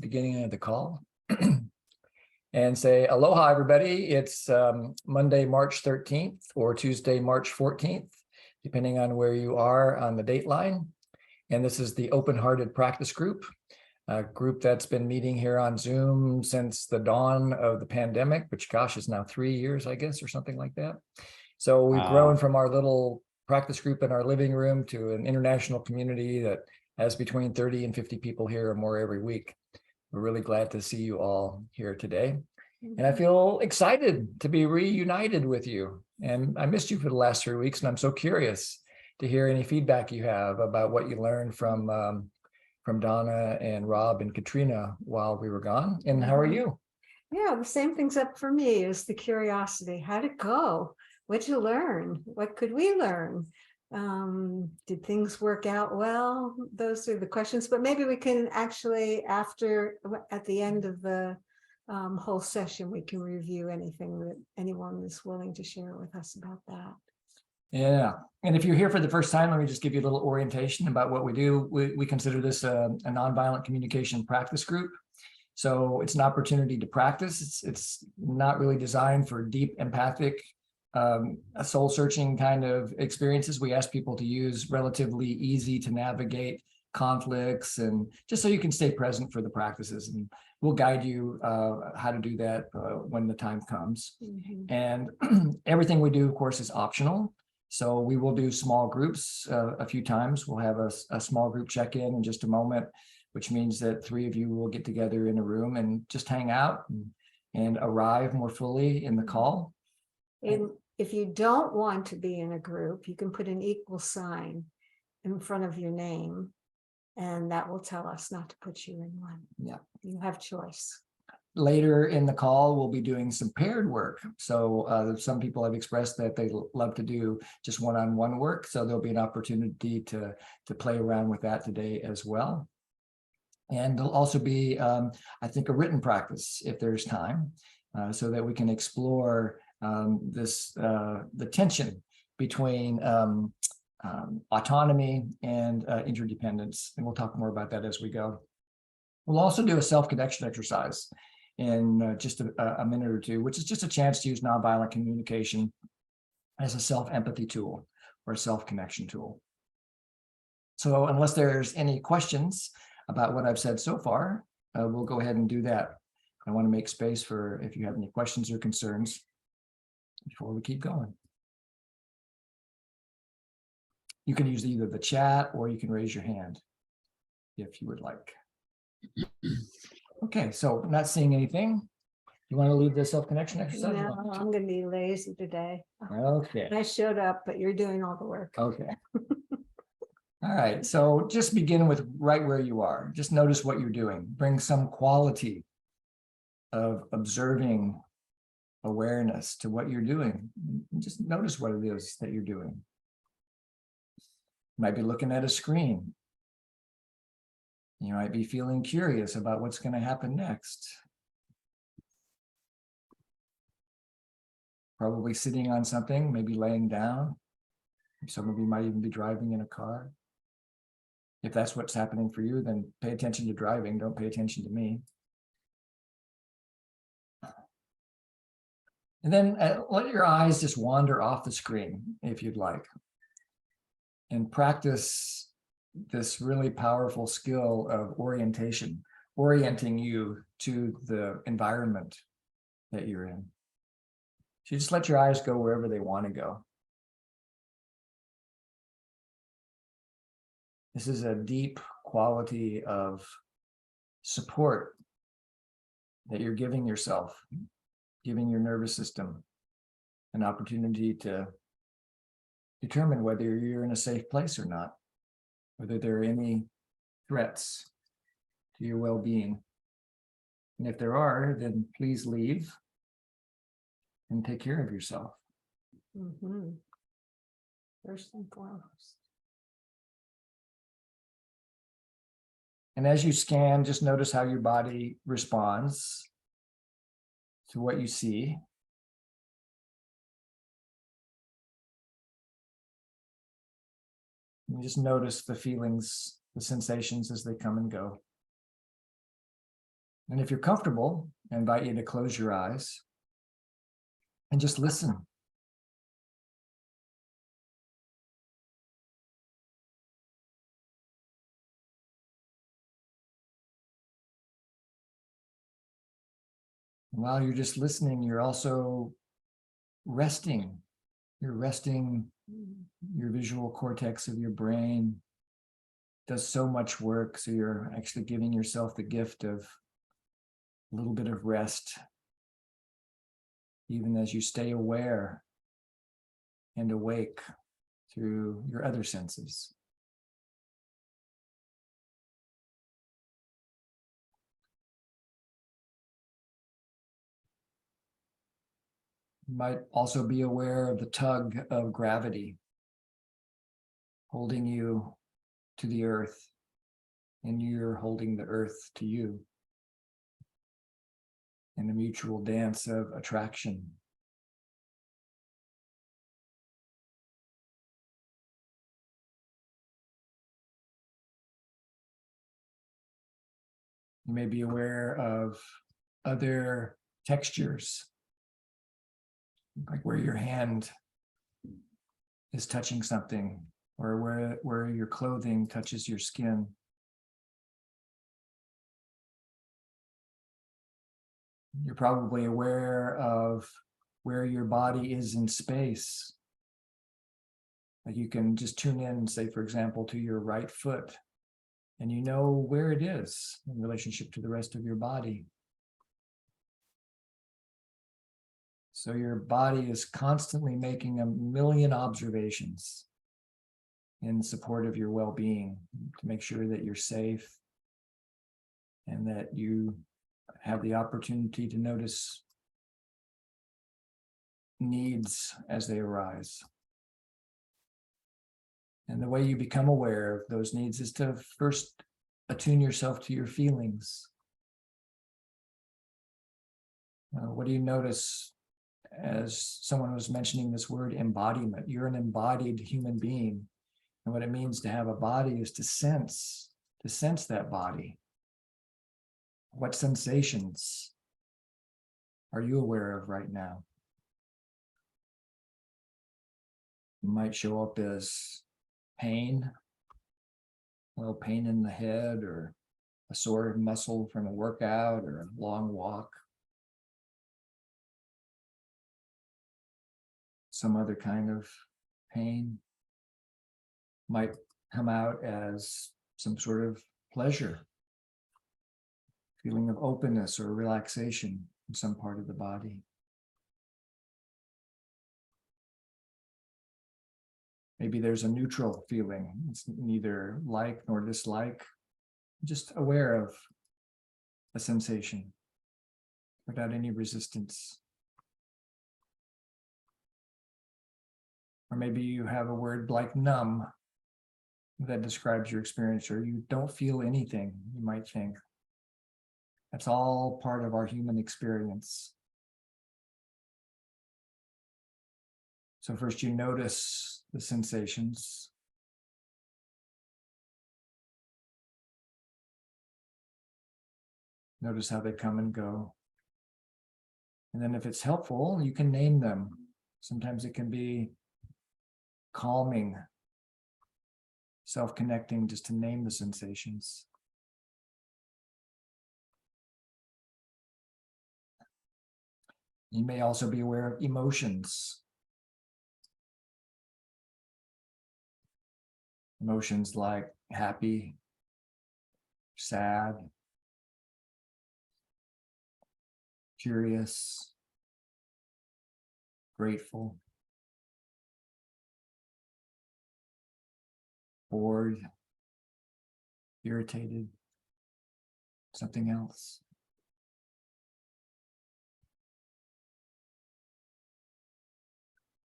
beginning of the call and say aloha, everybody. It's Monday, March 13th or Tuesday, March 14th, depending on where you are on the date line. And this is the Open-Hearted Practice Group, a group that's been meeting here on Zoom since the dawn of the pandemic, which, gosh, is now 3 years, I guess, or something like that. So we've grown from our little practice group in our living room to an international community that has between 30 and 50 people here or more every week. We're really glad to see you all here today. And I feel excited to be reunited with you. And I missed you for the last 3 weeks, and I'm so curious to hear any feedback you have about what you learned from Donna and Rob and Katrina while we were gone. And how are you? Yeah, the same thing's up for me is the curiosity. How'd it go? What'd you learn? What could we learn? Did things work out well? Those are the questions, but maybe we can actually, at the end of the whole session, we can review anything that anyone is willing to share with us about that. Yeah, and if you're here for the first time, let me just give you a little orientation about what we do. We consider this a nonviolent communication practice group. So it's an opportunity to practice. It's not really designed for deep empathic, soul-searching kind of experiences. We ask people to use relatively easy to navigate conflicts, and just so you can stay present for the practices. And we'll guide you how to do that when the time comes. And everything we do, of course, is optional. So we will do small groups a few times. We'll have a small group check-in in just a moment, which means that 3 of you will get together in a room and just hang out and arrive more fully in the call. And if you don't want to be in a group, you can put an equal sign in front of your name, and that will tell us not to put you in one. Yeah. You have choice. Later in the call, we'll be doing some paired work. So some people have expressed that they love to do just one-on-one work. So there'll be an opportunity to play around with that today as well. And there'll also be, I think, a written practice if there's time, so that we can explore the tension between autonomy and interdependence. And we'll talk more about that as we go. We'll also do a self-connection exercise in just a minute or two, which is just a chance to use nonviolent communication as a self-empathy tool or a self-connection tool. So unless there's any questions about what I've said so far, we'll go ahead and do that. I want to make space for if you have any questions or concerns before we keep going. You can use either the chat or you can raise your hand if you would like. Okay, so I'm not seeing anything. You want to leave the self-connection exercise? No, I'm going to be lazy today. Okay. I showed up, but you're doing all the work. Okay. All right, so just begin with right where you are. Just notice what you're doing. Bring some quality of observing awareness to what you're doing. Just notice what it is that you're doing. You might be looking at a screen. You might be feeling curious about what's going to happen next. Probably sitting on something, maybe laying down. Some of you might even be driving in a car. If that's what's happening for you, then pay attention to driving. Don't pay attention to me. And then let your eyes just wander off the screen if you'd like. And practice this really powerful skill of orientation, orienting you to the environment that you're in. So you just let your eyes go wherever they want to go. This is a deep quality of support that you're giving yourself, giving your nervous system an opportunity to determine whether you're in a safe place or not, whether there are any threats to your well-being. And if there are, then please leave and take care of yourself. First and foremost. And as you scan, just notice how your body responds to what you see. And just notice the feelings, the sensations as they come and go. And if you're comfortable, I invite you to close your eyes and just listen. While you're just listening, you're also resting. You're resting your visual cortex of your brain. Does so much work. So you're actually giving yourself the gift of a little bit of rest, even as you stay aware and awake through your other senses. You might also be aware of the tug of gravity holding you to the earth, and you're holding the earth to you in a mutual dance of attraction. You may be aware of other textures, like where your hand is touching something, or where your clothing touches your skin. You're probably aware of where your body is in space. Like you can just tune in, say, for example, to your right foot, and you know where it is in relationship to the rest of your body. So your body is constantly making a million observations in support of your well-being, to make sure that you're safe and that you have the opportunity to notice needs as they arise. And the way you become aware of those needs is to first attune yourself to your feelings. What do you notice as someone was mentioning this word embodiment? You're an embodied human being. And what it means to have a body is to sense that body. What sensations are you aware of right now? It might show up as pain, pain in the head, or a sore muscle from a workout or a long walk. Some other kind of pain might come out as some sort of pleasure, feeling of openness or relaxation in some part of the body. Maybe there's a neutral feeling. It's neither like nor dislike, just aware of a sensation without any resistance. Or maybe you have a word like numb that describes your experience, or you don't feel anything, you might think. That's all part of our human experience. So first you notice the sensations. Notice how they come and go. And then if it's helpful, you can name them. Sometimes it can be calming, self-connecting, just to name the sensations. You may also be aware of emotions. Emotions like happy, sad, curious, grateful, bored, irritated, something else.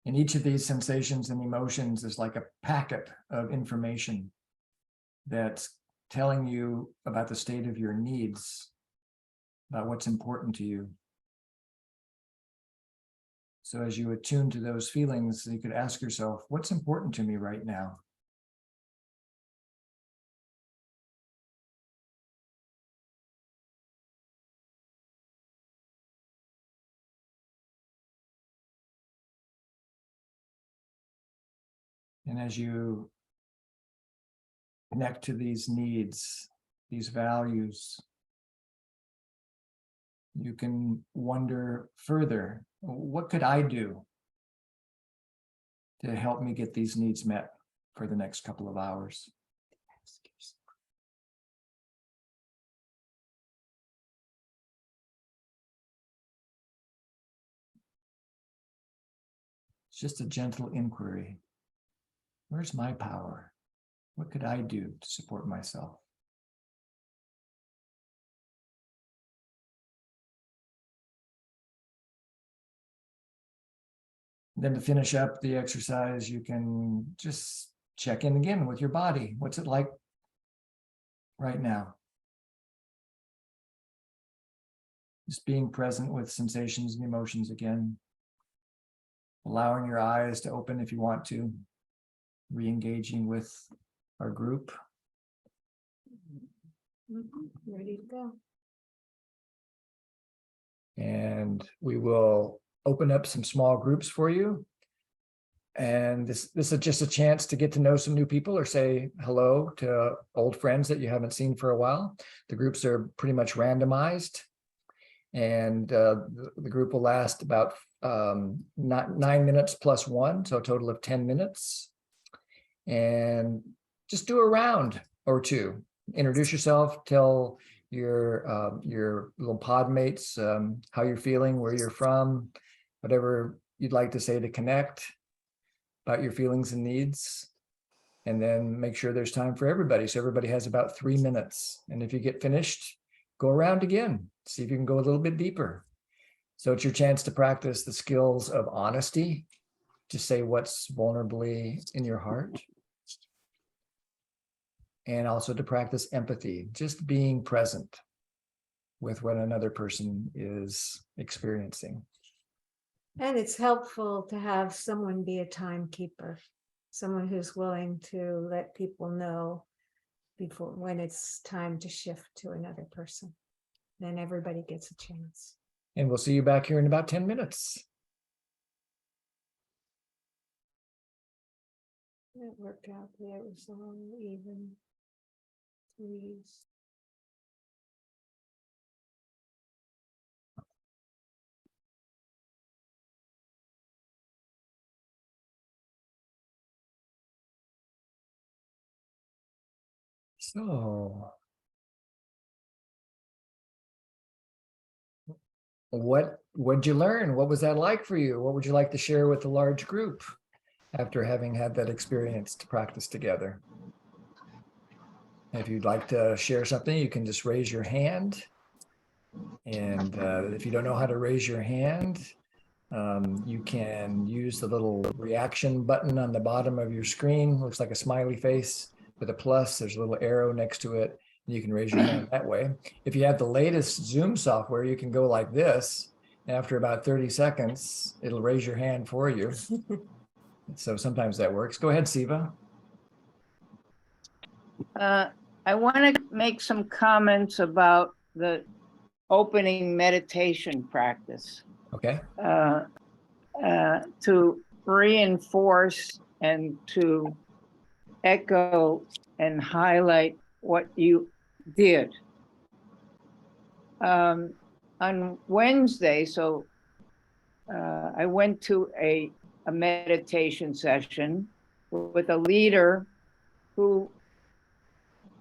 And each of these sensations and emotions is like a packet of information that's telling you about the state of your needs, about what's important to you. So as you attune to those feelings, you could ask yourself, what's important to me right now? And as you connect to these needs, these values, you can wonder further, what could I do to help me get these needs met for the next couple of hours? It's just a gentle inquiry. Where's my power? What could I do to support myself? Then to finish up the exercise, you can just check in again with your body. What's it like right now? Just being present with sensations and emotions again. Allowing your eyes to open if you want to. Re-engaging with our group. Ready to go. And we will open up some small groups for you. And this is just a chance to get to know some new people or say hello to old friends that you haven't seen for a while. The groups are pretty much randomized. And the group will last about 9 minutes plus 1, so a total of 10 minutes. And just do a round or two. Introduce yourself, tell your little pod mates how you're feeling, where you're from, whatever you'd like to say to connect about your feelings and needs. And then make sure there's time for everybody. So everybody has about 3 minutes. And if you get finished, go around again. See if you can go a little bit deeper. So it's your chance to practice the skills of honesty, to say what's vulnerably in your heart. And also to practice empathy, just being present with what another person is experiencing. And it's helpful to have someone be a timekeeper, someone who's willing to let people know before when it's time to shift to another person. Then everybody gets a chance. And we'll see you back here in about 10 minutes. That worked out. There was all even. Please. So what'd you learn? What was that like for you? What would you like to share with the large group after having had that experience to practice together? If you'd like to share something, you can just raise your hand. And if you don't know how to raise your hand, you can use the little reaction button on the bottom of your screen. Looks like a smiley face with a plus. There's a little arrow next to it. You can raise your hand that way. If you have the latest Zoom software, you can go like this. After about 30 seconds, it'll raise your hand for you. So sometimes that works. Go ahead, Siva. I want to make some comments about the opening meditation practice. Okay. To reinforce and to echo and highlight what you did. On Wednesday, I went to a meditation session with a leader who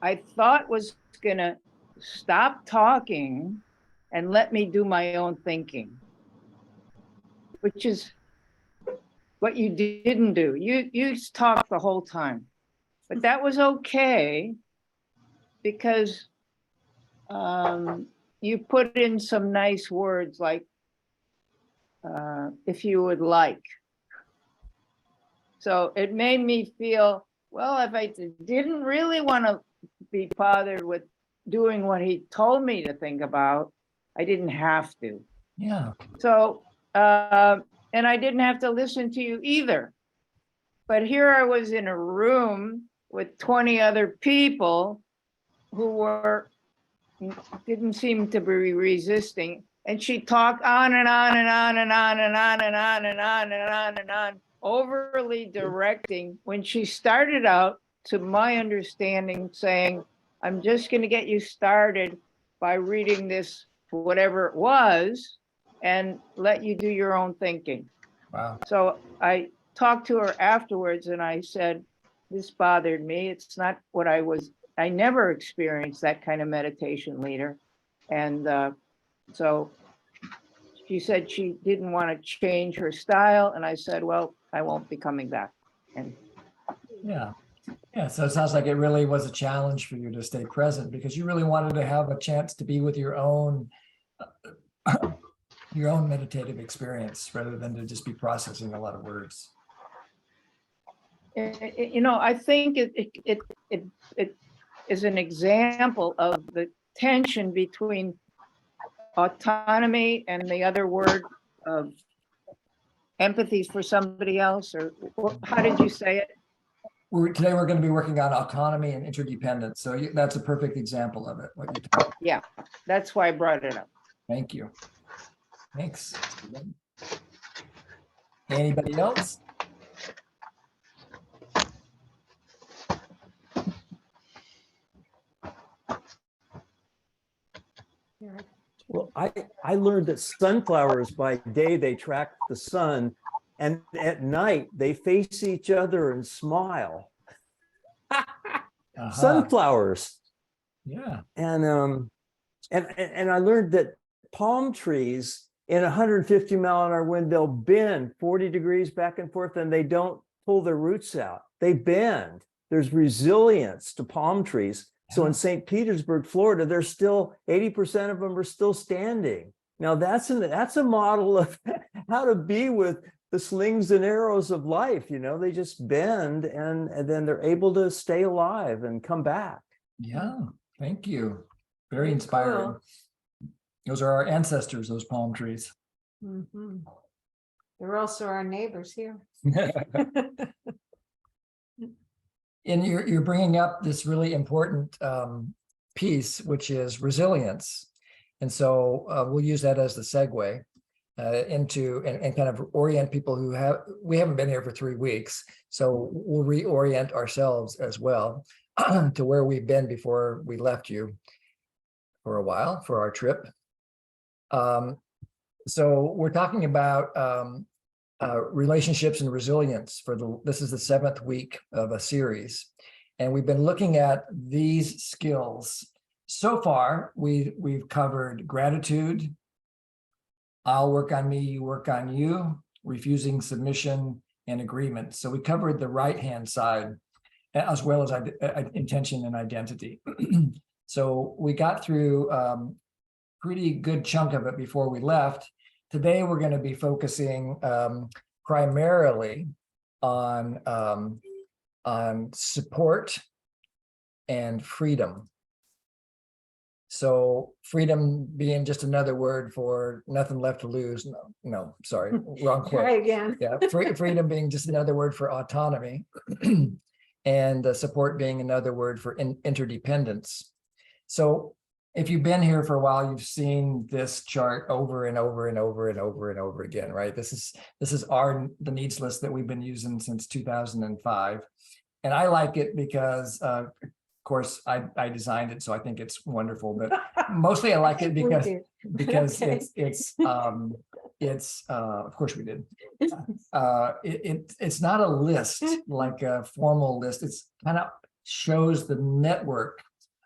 I thought was going to stop talking and let me do my own thinking, which is what you didn't do. You talked the whole time, but that was okay because you put in some nice words like, if you would like. So it made me feel, well, if I didn't really want to be bothered with doing what he told me to think about, I didn't have to. Yeah. So, and I didn't have to listen to you either. But here I was in a room with 20 other people who didn't seem to be resisting. And she talked on and on and on and on and on and on and on and on and on overly directing when she started out, to my understanding, saying, I'm just going to get you started by reading this, whatever it was, and let you do your own thinking. Wow. So I talked to her afterwards and I said, this bothered me. It's not what I never experienced that kind of meditation leader. And so she said she didn't want to change her style. And I said, well, I won't be coming back. And Yeah. Yeah. So it sounds like it really was a challenge for you to stay present because you really wanted to have a chance to be with your own meditative experience rather than to just be processing a lot of words. I think it is an example of the tension between autonomy and the other word of empathy for somebody else, or how did you say it? Today we're going to be working on autonomy and interdependence. So that's a perfect example of it. What you talk. Yeah, that's why I brought it up. Thank you. Thanks. Anybody else? Well, I learned that sunflowers by day, they track the sun, and at night they face each other and smile. Sunflowers. Yeah. And I learned that palm trees in 150-mile-an-hour wind, they'll bend 40 degrees back and forth, and they don't pull their roots out. They bend. There's resilience to palm trees. So in St. Petersburg, Florida, there's still 80% of them are still standing. Now that's a model of how to be with the slings and arrows of life. They just bend and then they're able to stay alive and come back. Yeah. Thank you. Very inspiring. Cool. Those are our ancestors, those palm trees. Mhm. They're also our neighbors here. And you're bringing up this really important piece, which is resilience. And so we'll use that as the segue into and kind of orient people we haven't been here for 3 weeks. So we'll reorient ourselves as well to where we've been before we left you for a while for our trip. So we're talking about relationships and resilience this is the 7th week of a series, and we've been looking at these skills. So far, we've covered gratitude, I'll work on me, you work on you, refusing submission, and agreement. So we covered the right-hand side as well as intention and identity. So we got through pretty good chunk of it before we left. Today, we're going to be focusing primarily on support and freedom. So freedom being just another word for nothing left to lose. No, sorry, wrong quote. Try again. Yeah, freedom being just another word for autonomy, and support being another word for interdependence. So if you've been here for a while, you've seen this chart over and over and over and over and over again, right? This is the needs list that we've been using since 2005. And I like it because, of course, I designed it, so I think it's wonderful. But mostly I like it because Okay. it's of course we did. It's not a list like a formal list. It's kind of shows the network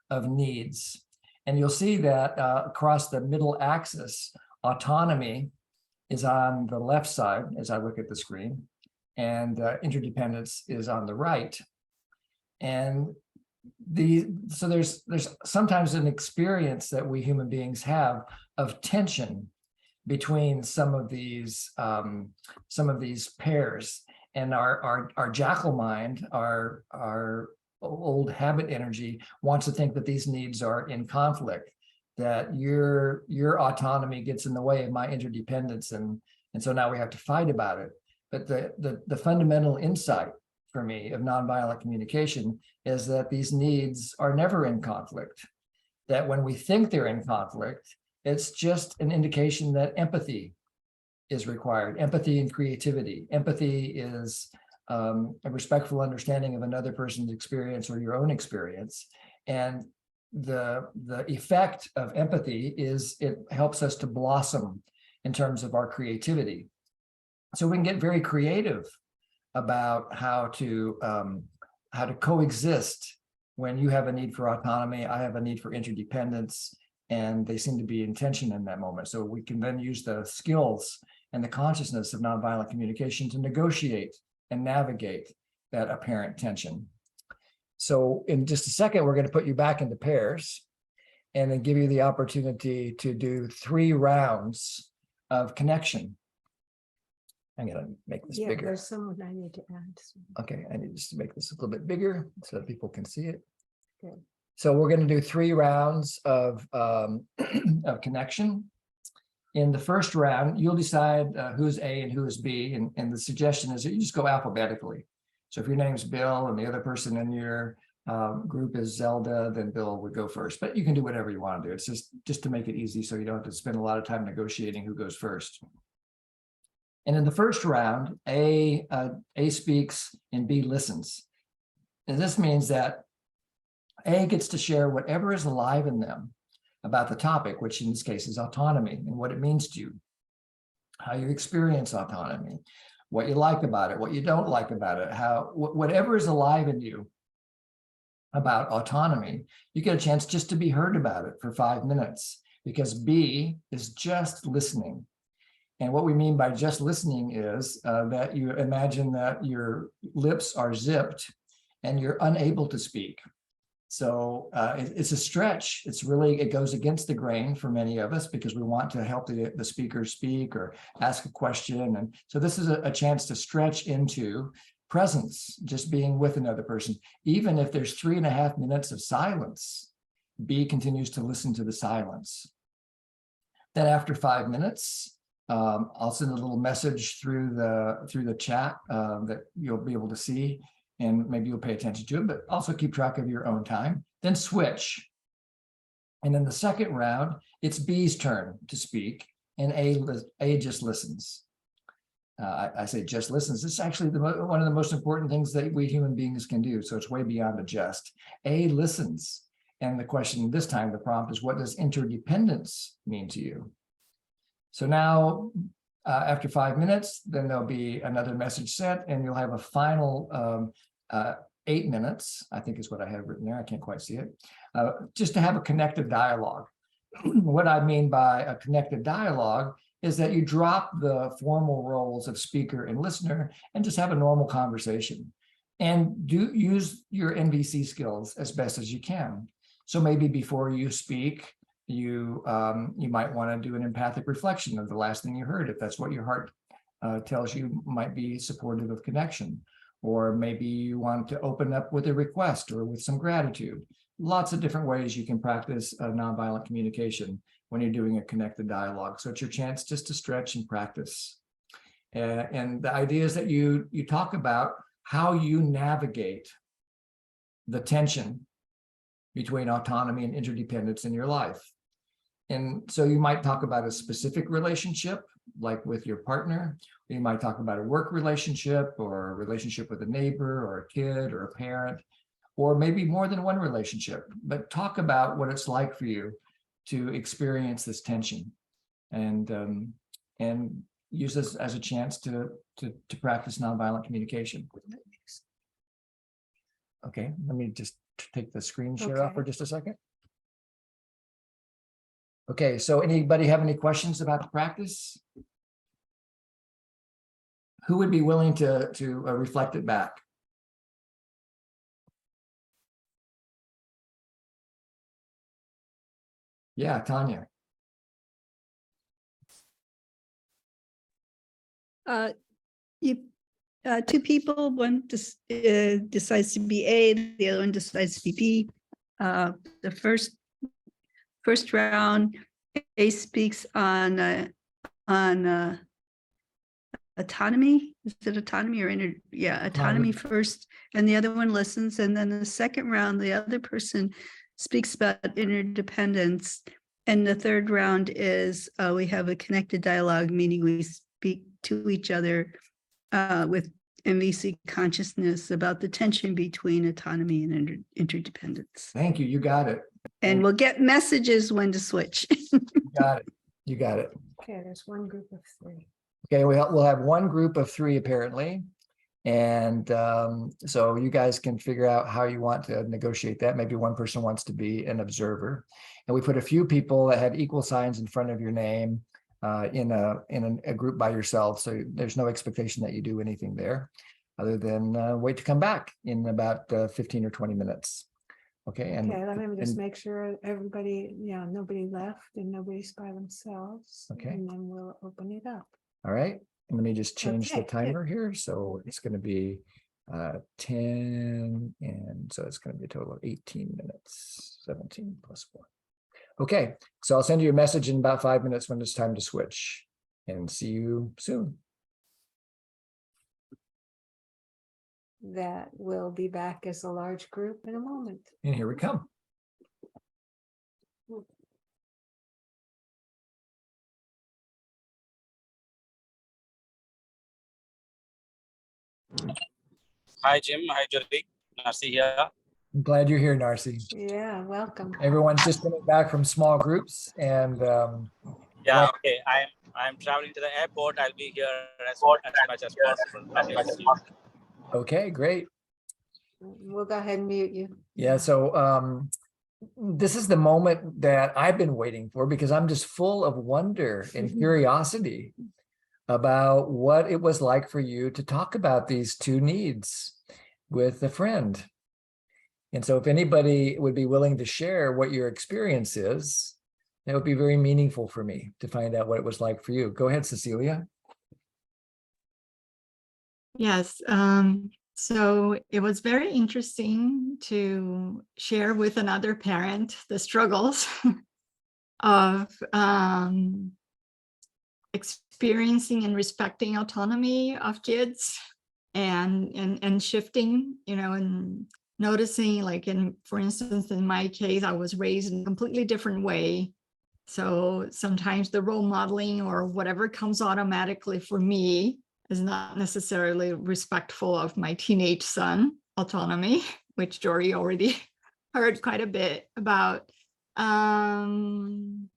of needs. And you'll see that across the middle axis, autonomy is on the left side as I look at the screen, and interdependence is on the right. And so there's sometimes an experience that we human beings have of tension between some of these pairs, and our jackal mind, our old habit energy wants to think that these needs are in conflict, that your autonomy gets in the way of my interdependence, and so now we have to fight about it. But the fundamental insight for me of nonviolent communication is that these needs are never in conflict, that when we think they're in conflict, it's just an indication that empathy is required. Empathy and creativity. Empathy is a respectful understanding of another person's experience or your own experience. And the effect of empathy is it helps us to blossom in terms of our creativity. So we can get very creative about how to coexist when you have a need for autonomy, I have a need for interdependence, and they seem to be in tension in that moment. So we can then use the skills and the consciousness of nonviolent communication to negotiate and navigate that apparent tension. So in just a second, we're going to put you back into pairs and then give you the opportunity to do 3 rounds of connection. I'm going to make this bigger. There's someone I need to add. Okay, I need just to make this a little bit bigger so that people can see it. Okay. So we're going to do 3 rounds of connection. In the first round, you'll decide who's A and who is B, and the suggestion is that you just go alphabetically. So if your name's Bill and the other person in your group is Zelda, then Bill would go first. But you can do whatever you want to do. It's just to make it easy so you don't have to spend a lot of time negotiating who goes first. And in the first round, A speaks and B listens. And this means that A gets to share whatever is alive in them about the topic, which in this case is autonomy and what it means to you, how you experience autonomy, what you like about it, what you don't like about it, whatever is alive in you about autonomy, you get a chance just to be heard about it for 5 minutes, because B is just listening. And what we mean by just listening is that you imagine that your lips are zipped and you're unable to speak. So it's a stretch. It goes against the grain for many of us because we want to help the speaker speak or ask a question. And so this is a chance to stretch into presence, just being with another person. Even if there's 3.5 minutes of silence, B continues to listen to the silence. Then after 5 minutes, I'll send a little message through the chat that you'll be able to see, and maybe you'll pay attention to it, but also keep track of your own time. Then switch. And in the second round, it's B's turn to speak, and A just listens. I say just listens. This is actually one of the most important things that we human beings can do. So it's way beyond a just. A listens. And the question this time, the prompt is, what does interdependence mean to you? So now, after 5 minutes, then there'll be another message sent, and you'll have a final 8 minutes, I think is what I have written there. I can't quite see it, just to have a connected dialogue. What I mean by a connected dialogue is that you drop the formal roles of speaker and listener and just have a normal conversation, and use your NVC skills as best as you can. So maybe before you speak, you might want to do an empathic reflection of the last thing you heard, if that's what your heart tells you might be supportive of connection. Or maybe you want to open up with a request or with some gratitude. Lots of different ways you can practice nonviolent communication when you're doing a connected dialogue. So it's your chance just to stretch and practice. And the idea is that you talk about how you navigate the tension between autonomy and interdependence in your life. And so you might talk about a specific relationship, like with your partner. You might talk about a work relationship or a relationship with a neighbor or a kid or a parent, or maybe more than one relationship. But talk about what it's like for you to experience this tension, and use this as a chance to practice nonviolent communication. Okay, let me just take the screen share off for just a second. Okay, so anybody have any questions about the practice? Who would be willing to reflect it back? Yeah, Tanya. Two people, one decides to be A, the other one decides to be B. The first round, A speaks on autonomy. Is it autonomy or autonomy first, and the other one listens. And then the second round, the other person speaks about interdependence. And the third round is we have a connected dialogue, meaning speak to each other with MVC consciousness about the tension between autonomy and interdependence. Thank you. You got it. And we'll get messages when to switch. You got it. You got it. Okay, there's one group of 3. Okay, we'll have one group of 3 apparently. And so you guys can figure out how you want to negotiate that. Maybe one person wants to be an observer. And we put a few people that had equal signs in front of your name in a group by yourself. So there's no expectation that you do anything there other than wait to come back in about 15 or 20 minutes. Okay. Okay, let me just make sure everybody, nobody left and nobody's by themselves. Okay. And then we'll open it up. All right. And let me just change the Okay, good. timer here. So it's going to be 10. And so it's going to be a total of 18 minutes, 17 plus 4. Okay. So I'll send you a message in about 5 minutes when it's time to switch, and see you soon. That will be back as a large group in a moment. And here we come. Hi, Jim. Hi, Jyoti. Narsi here. I'm glad you're here, Narsi. Yeah, welcome. Everyone's just coming back from small groups, and Yeah, Well- okay. I'm traveling to the airport. I'll be here as much as possible. okay, great. We'll go ahead and mute you. Yeah, so this is the moment that I've been waiting for, because I'm just full of wonder and curiosity about what it was like for you to talk about these 2 needs with a friend. And so if anybody would be willing to share what your experience is, that would be very meaningful for me to find out what it was like for you. Go ahead, Cecilia. Yes, so it was very interesting to share with another parent the struggles of experiencing and respecting autonomy of kids, and shifting, and noticing, like for instance, in my case, I was raised in a completely different way. So sometimes the role modeling or whatever comes automatically for me is not necessarily respectful of my teenage son autonomy, which Jory already heard quite a bit about. And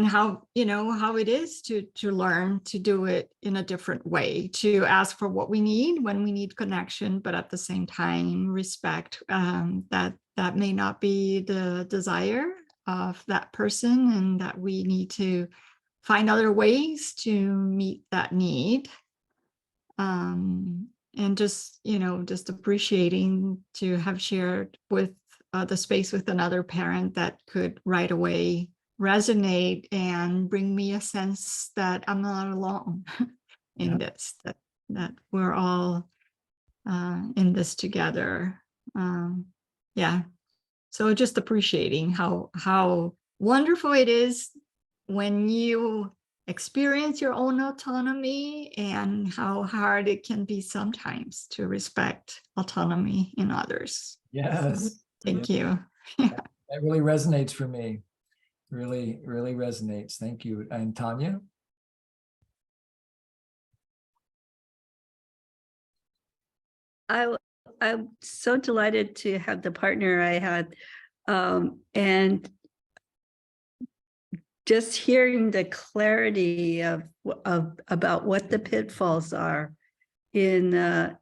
how, how it is to learn to do it in a different way, to ask for what we need when we need connection, but at the same time respect that may not be the desire of that person, and that we need to find other ways to meet that need. And just, just appreciating to have shared with the space with another parent that could right away resonate and bring me a sense that I'm not alone in this, that we're all in this together. Yeah. So just appreciating how wonderful it is when you experience your own autonomy, and how hard it can be sometimes to respect autonomy in others. Yes. Thank you. That really resonates for me. Really, really resonates. Thank you. And Tanya? I'm so delighted to have the partner I had, and just hearing the clarity of about what the pitfalls are in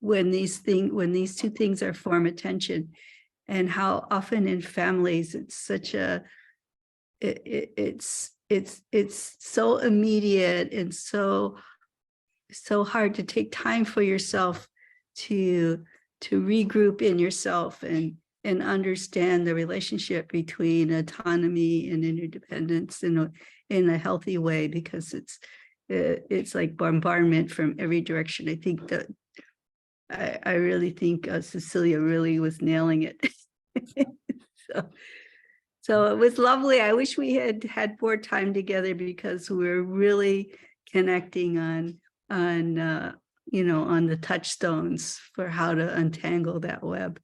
when these 2 things are form of tension, and how often in families it's such a it's so immediate and so hard to take time for yourself to regroup in yourself and understand the relationship between autonomy and interdependence in a healthy way, because it's like bombardment from every direction. I think that I really think Cecilia really was nailing it. So it was lovely. I wish we had more time together, because we're really connecting on the touchstones for how to untangle that web.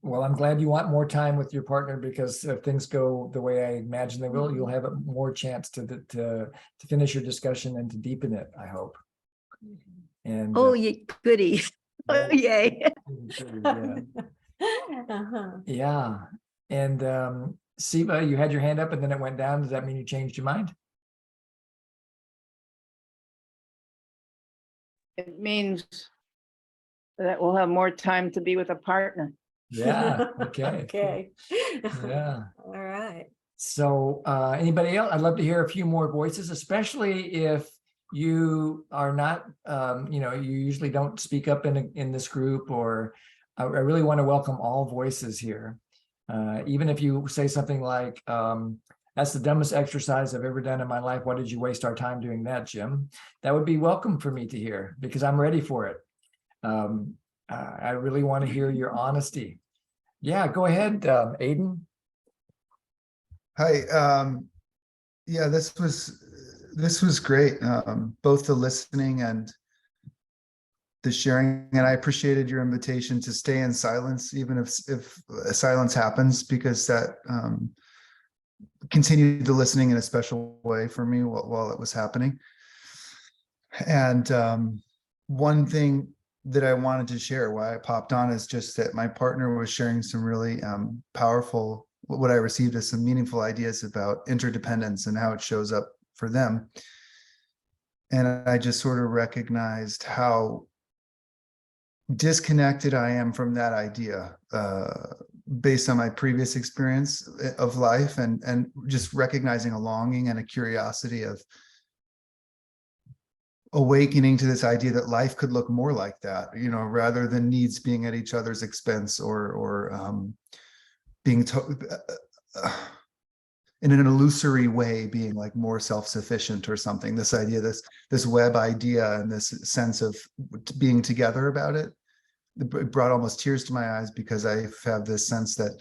Well, I'm glad you want more time with your partner, because if things go the way I imagine they will, you'll have a more chance to finish your discussion and to deepen it, I hope. And Oh, yeah, goody. Oh, yay. yeah. Uh-huh. Yeah. And Siva, you had your hand up and then it went down. Does that mean you changed your mind? It means that we'll have more time to be with a partner. Yeah. Okay. Okay. Yeah. All right. So anybody else? I'd love to hear a few more voices, especially if you are not, you usually don't speak up in this group, or I really want to welcome all voices here. Even if you say something like, that's the dumbest exercise I've ever done in my life. Why did you waste our time doing that, Jim? That would be welcome for me to hear, because I'm ready for it. I really want to hear your honesty. Yeah, go ahead, Aiden. Hi. Yeah, this was great. Both the listening and the sharing, and I appreciated your invitation to stay in silence, even if silence happens, because that continued the listening in a special way for me while it was happening. And one thing that I wanted to share why I popped on is just that my partner was sharing some really powerful, what I received as some meaningful ideas about interdependence and how it shows up for them. And I just sort of recognized how disconnected I am from that idea based on my previous experience of life, and just recognizing a longing and a curiosity of awakening to this idea that life could look more like that, rather than needs being at each other's expense, or being in an illusory way being like more self-sufficient or something. This idea, this web idea, and this sense of being together about it brought almost tears to my eyes, because I have this sense that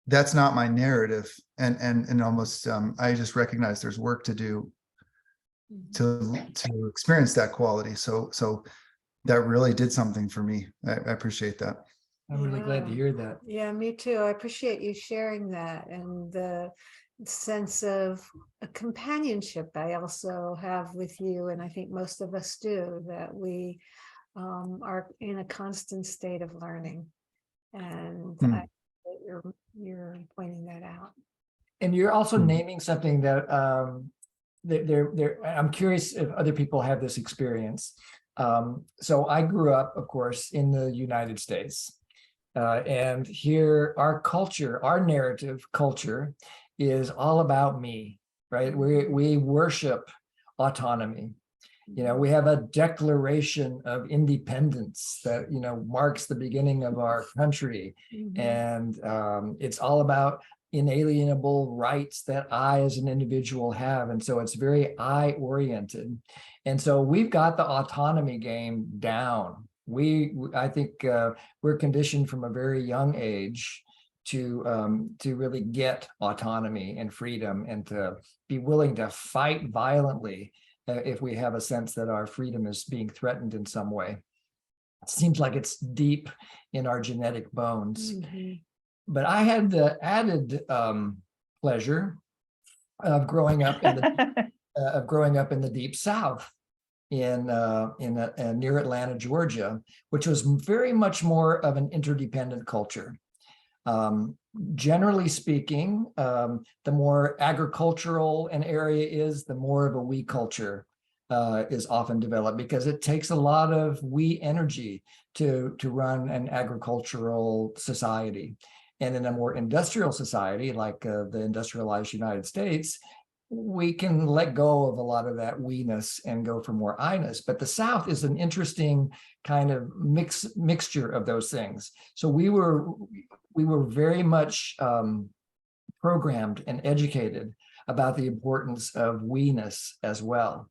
that's not my narrative, and almost I just recognize there's work to do to experience that quality. So that really did something for me. I appreciate that. I'm really glad to hear that. Yeah, me too. I appreciate you sharing that, and the sense of a companionship I also have with you, and I think most of us do, that we are in a constant state of learning, and you're pointing that out. And you're also naming something that I'm curious if other people have this experience. So I grew up, of course, in the United States. And here our culture, our narrative culture, is all about me, right? We worship autonomy. We have a Declaration of Independence that, marks the beginning of our country. And it's all about inalienable rights that I as an individual have. And so it's very I-oriented. And so we've got the autonomy game down. I think we're conditioned from a very young age to really get autonomy and freedom, and to be willing to fight violently if we have a sense that our freedom is being threatened in some way. It seems like it's deep in our genetic bones. But I had the added pleasure of growing up in the Deep South, in near Atlanta, Georgia, which was very much more of an interdependent culture. Generally speaking, the more agricultural an area is, the more of a we culture is often developed, because it takes a lot of we energy to run an agricultural society. And in a more industrial society, like the industrialized United States, we can let go of a lot of that we-ness and go for more I-ness. But the South is an interesting kind of mixture of those things. So we were very much programmed and educated about the importance of we-ness as well.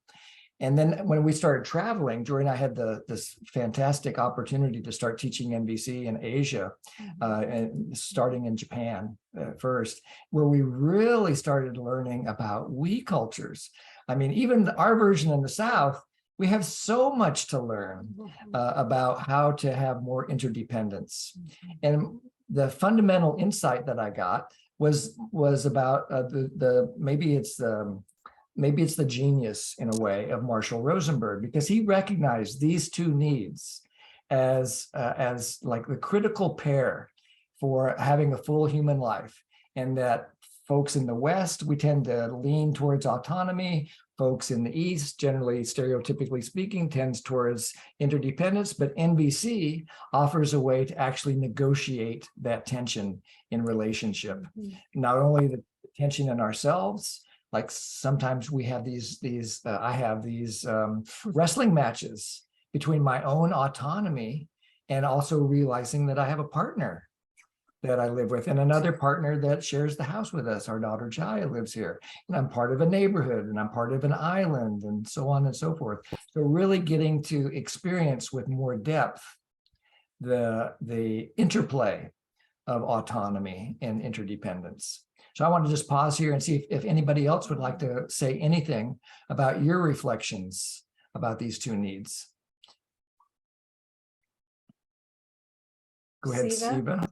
And then when we started traveling, Joy and I had this fantastic opportunity to start teaching NVC in Asia, and starting in Japan first, where we really started learning about we cultures. I mean, even our version in the South We have so much to learn about how to have more interdependence. And the fundamental insight that I got was about maybe it's the genius in a way of Marshall Rosenberg, because he recognized these two needs as like the critical pair for having a full human life, and that folks in the West, we tend to lean towards autonomy. Folks in the East, generally, stereotypically speaking, tends towards interdependence, but NVC offers a way to actually negotiate that tension in relationship. Not only the tension in ourselves, like sometimes we have I have these wrestling matches between my own autonomy and also realizing that I have a partner that I live with, and another partner that shares the house with us. Our daughter Jaya lives here, and I'm part of a neighborhood, and I'm part of an island, and so on and so forth. So really getting to experience with more depth the interplay of autonomy and interdependence. So I want to just pause here and see if anybody else would like to say anything about your reflections about these two needs. Go ahead, Siva?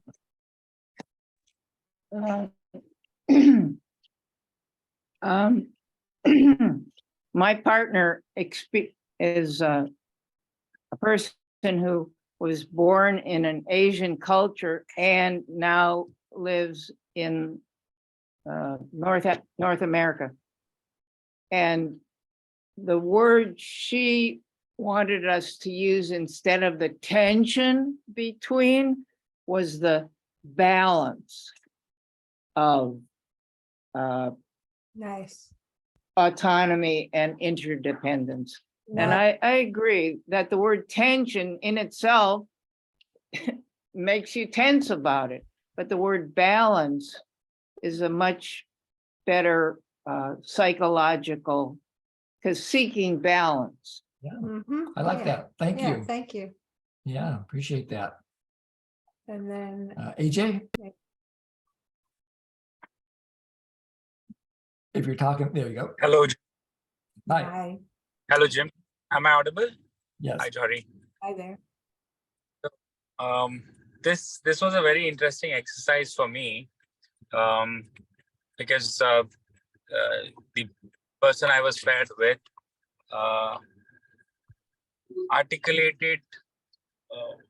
My partner is a person who was born in an Asian culture and now lives in North America. And the word she wanted us to use instead of the tension between was the balance of Nice. autonomy and interdependence. And I agree that the word tension in itself makes you tense about it, but the word balance is a much better psychological, because seeking balance. Yeah, Mhm. I like Yeah. that. Thank Yeah, you. thank you. Yeah, appreciate that. And then AJ? If you're talking, there you go. Hello, Hi. hi. hello, Jim. Am I audible? Yes. Hi, Jory. Hi there. This was a very interesting exercise for me, because the person I was paired with articulated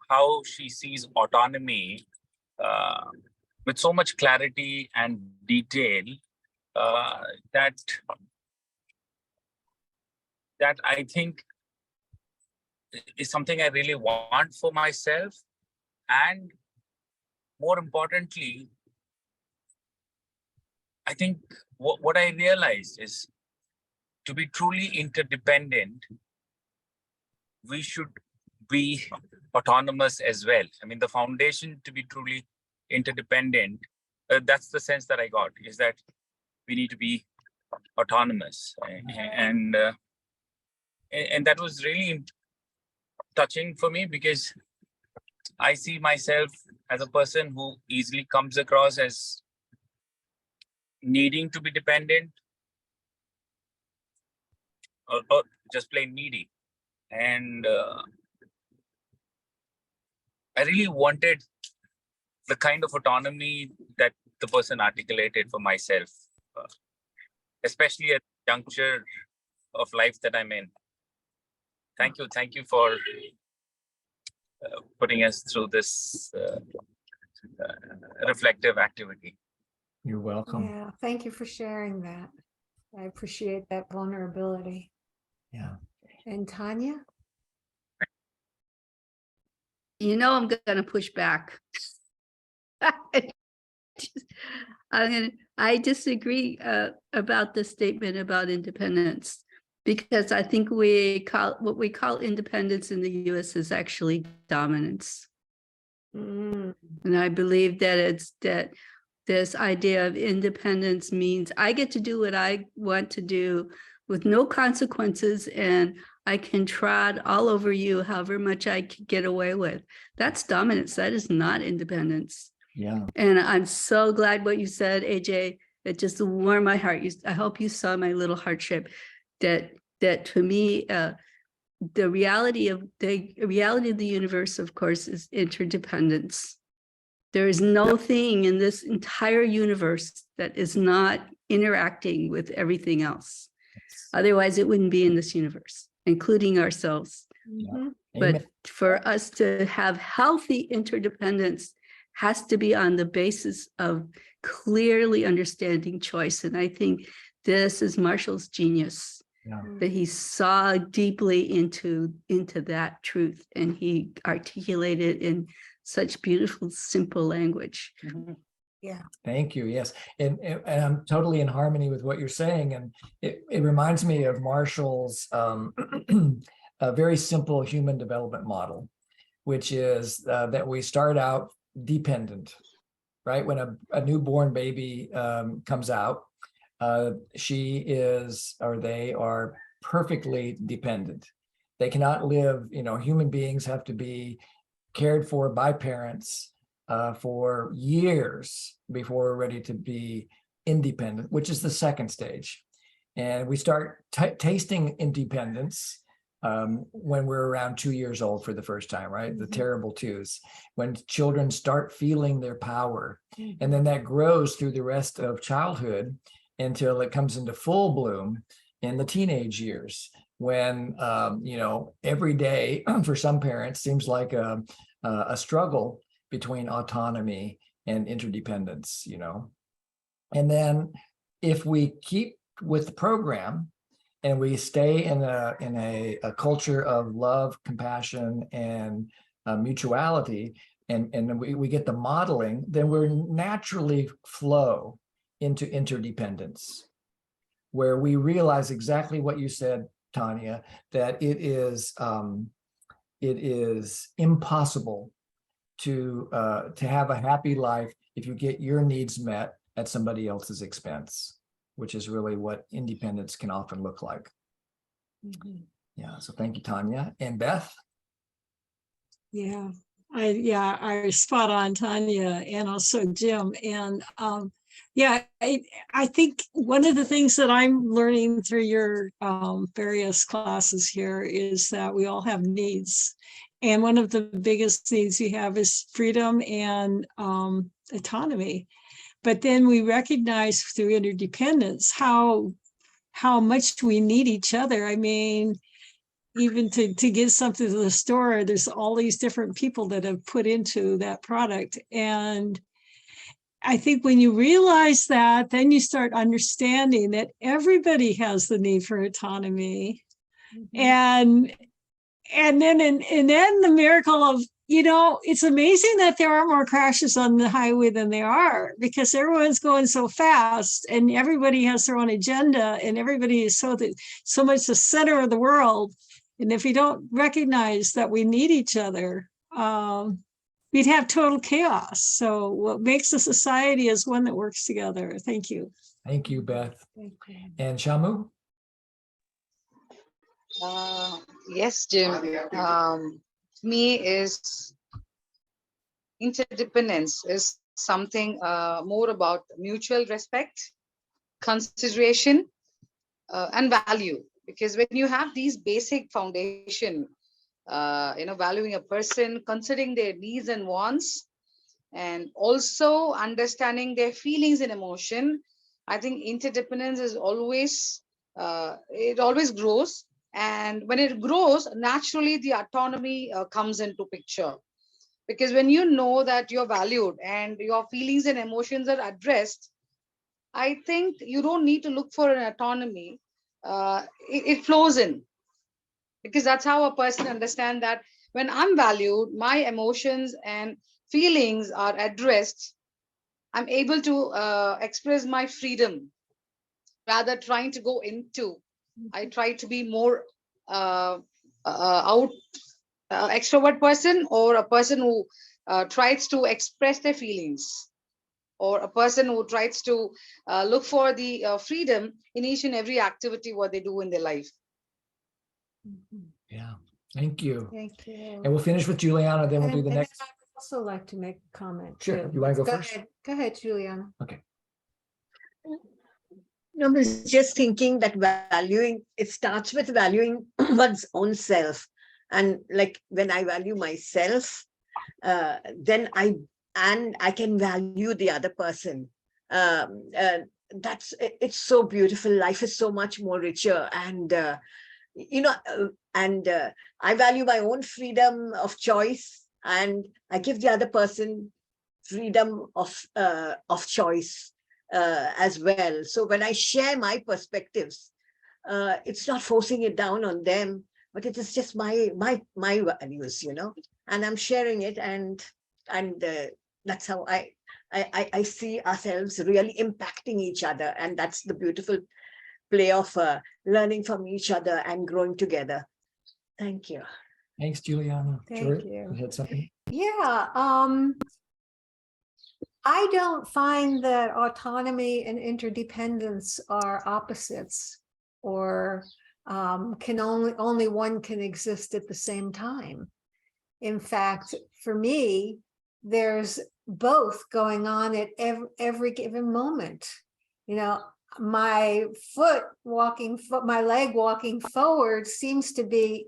how she sees autonomy with so much clarity and detail that I think is something I really want for myself. And more importantly, I think what I realized is, to be truly interdependent, we should be autonomous as well. I mean, the foundation to be truly interdependent, that's the sense that I got, is that we need to be autonomous. And that was really touching for me, because I see myself as a person who easily comes across as needing to be dependent, or just plain needy. And I really wanted the kind of autonomy that the person articulated for myself, especially at the juncture of life that I'm in. Thank you for putting us through this reflective activity. You're welcome. Yeah, thank you for sharing that. I appreciate that vulnerability. Yeah. And Tanya? You know, I'm going to push back. I disagree about the statement about independence, because I think what we call independence in the US is actually dominance. And I believe that this idea of independence means I get to do what I want to do with no consequences, and I can trot all over you however much I can get away with. That's dominance. That is not independence. Yeah. And I'm so glad what you said, AJ. It just warmed my heart. I hope you saw my little heart shape. That to me, the reality of the universe, of course, is interdependence. There is no thing in this entire universe that is not interacting with everything else. Otherwise, it wouldn't be in this universe, including ourselves. Mhm. But for us to have healthy interdependence has to be on the basis of clearly understanding choice. And I think this is Marshall's genius, Yeah. that he saw deeply into that truth, and he articulated in such beautiful, simple language. Mhm. Thank you. Yes. And I'm totally in harmony with what you're saying. And it reminds me of Marshall's a very simple human development model, which is that we start out dependent, right? When a newborn baby comes out, she is, or they are perfectly dependent. They cannot live, human beings have to be cared for by parents for years before we're ready to be independent, which is the second stage. And we start tasting independence when we're around 2 years old for the first time, right? The terrible twos, when children start feeling their power. And then that grows through the rest of childhood until it comes into full bloom in the teenage years, when, every day for some parents seems like a struggle between autonomy and interdependence, And then if we keep with the program and we stay in a culture of love, compassion, and mutuality, and we get the modeling, then we're naturally flow into interdependence, where we realize exactly what you said, Tanya, that it is impossible to have a happy life if you get your needs met at somebody else's expense, which is really what independence can often look like. Yeah, so thank you, Tanya. And Beth? Yeah, I spot on, Tanya, and also Jim. And I think one of the things that I'm learning through your various classes here is that we all have needs. And one of the biggest needs we have is freedom and autonomy. But then we recognize through interdependence how much we need each other. I mean, even to get something to the store, there's all these different people that have put into that product. And I think when you realize that, then you start understanding that everybody has the need for autonomy. And then the miracle of, it's amazing that there are more crashes on the highway than there are, because everyone's going so fast and everybody has their own agenda and everybody is so much the center of the world. And if we don't recognize that we need each other, we'd have total chaos. So what makes a society is one that works together. Thank you. Thank you, Beth. And Shamu? Yes, Jim. Me is interdependence is something more about mutual respect, consideration, and value. Because when you have these basic foundation, valuing a person, considering their needs and wants, and also understanding their feelings and emotion, I think interdependence is always, it always grows. And when it grows, naturally the autonomy comes into picture. Because when you know that you're valued and your feelings and emotions are addressed, I think you don't need to look for an autonomy. It flows in. Because that's how a person understands that when I'm valued, my emotions and feelings are addressed, I'm able to express my freedom, rather trying to go into. I try to be more extrovert person, or a person who tries to express their feelings, or a person who tries to look for the freedom in each and every activity what they do in their life. Yeah, thank you. Thank you. And we'll finish with Juliana, then we'll do the And next. I'd also like to make a comment. Sure. too. You want to go first? Go ahead, Juliana. Okay. No, I was just thinking that valuing, it starts with valuing one's own self. And like when I value myself, then I can value the other person. It's so beautiful. Life is so much more richer. And, I value my own freedom of choice, and I give the other person freedom of choice as well. So when I share my perspectives, it's not forcing it down on them, but it is just my values, and I'm sharing it, and that's how I see ourselves really impacting each other, and that's the beautiful play of learning from each other and growing together. Thank you. Thanks, Juliana. Thank Jordan, you. had something? Yeah, I don't find that autonomy and interdependence are opposites, or can only one can exist at the same time. In fact, for me, there's both going on at every given moment. My leg walking forward seems to be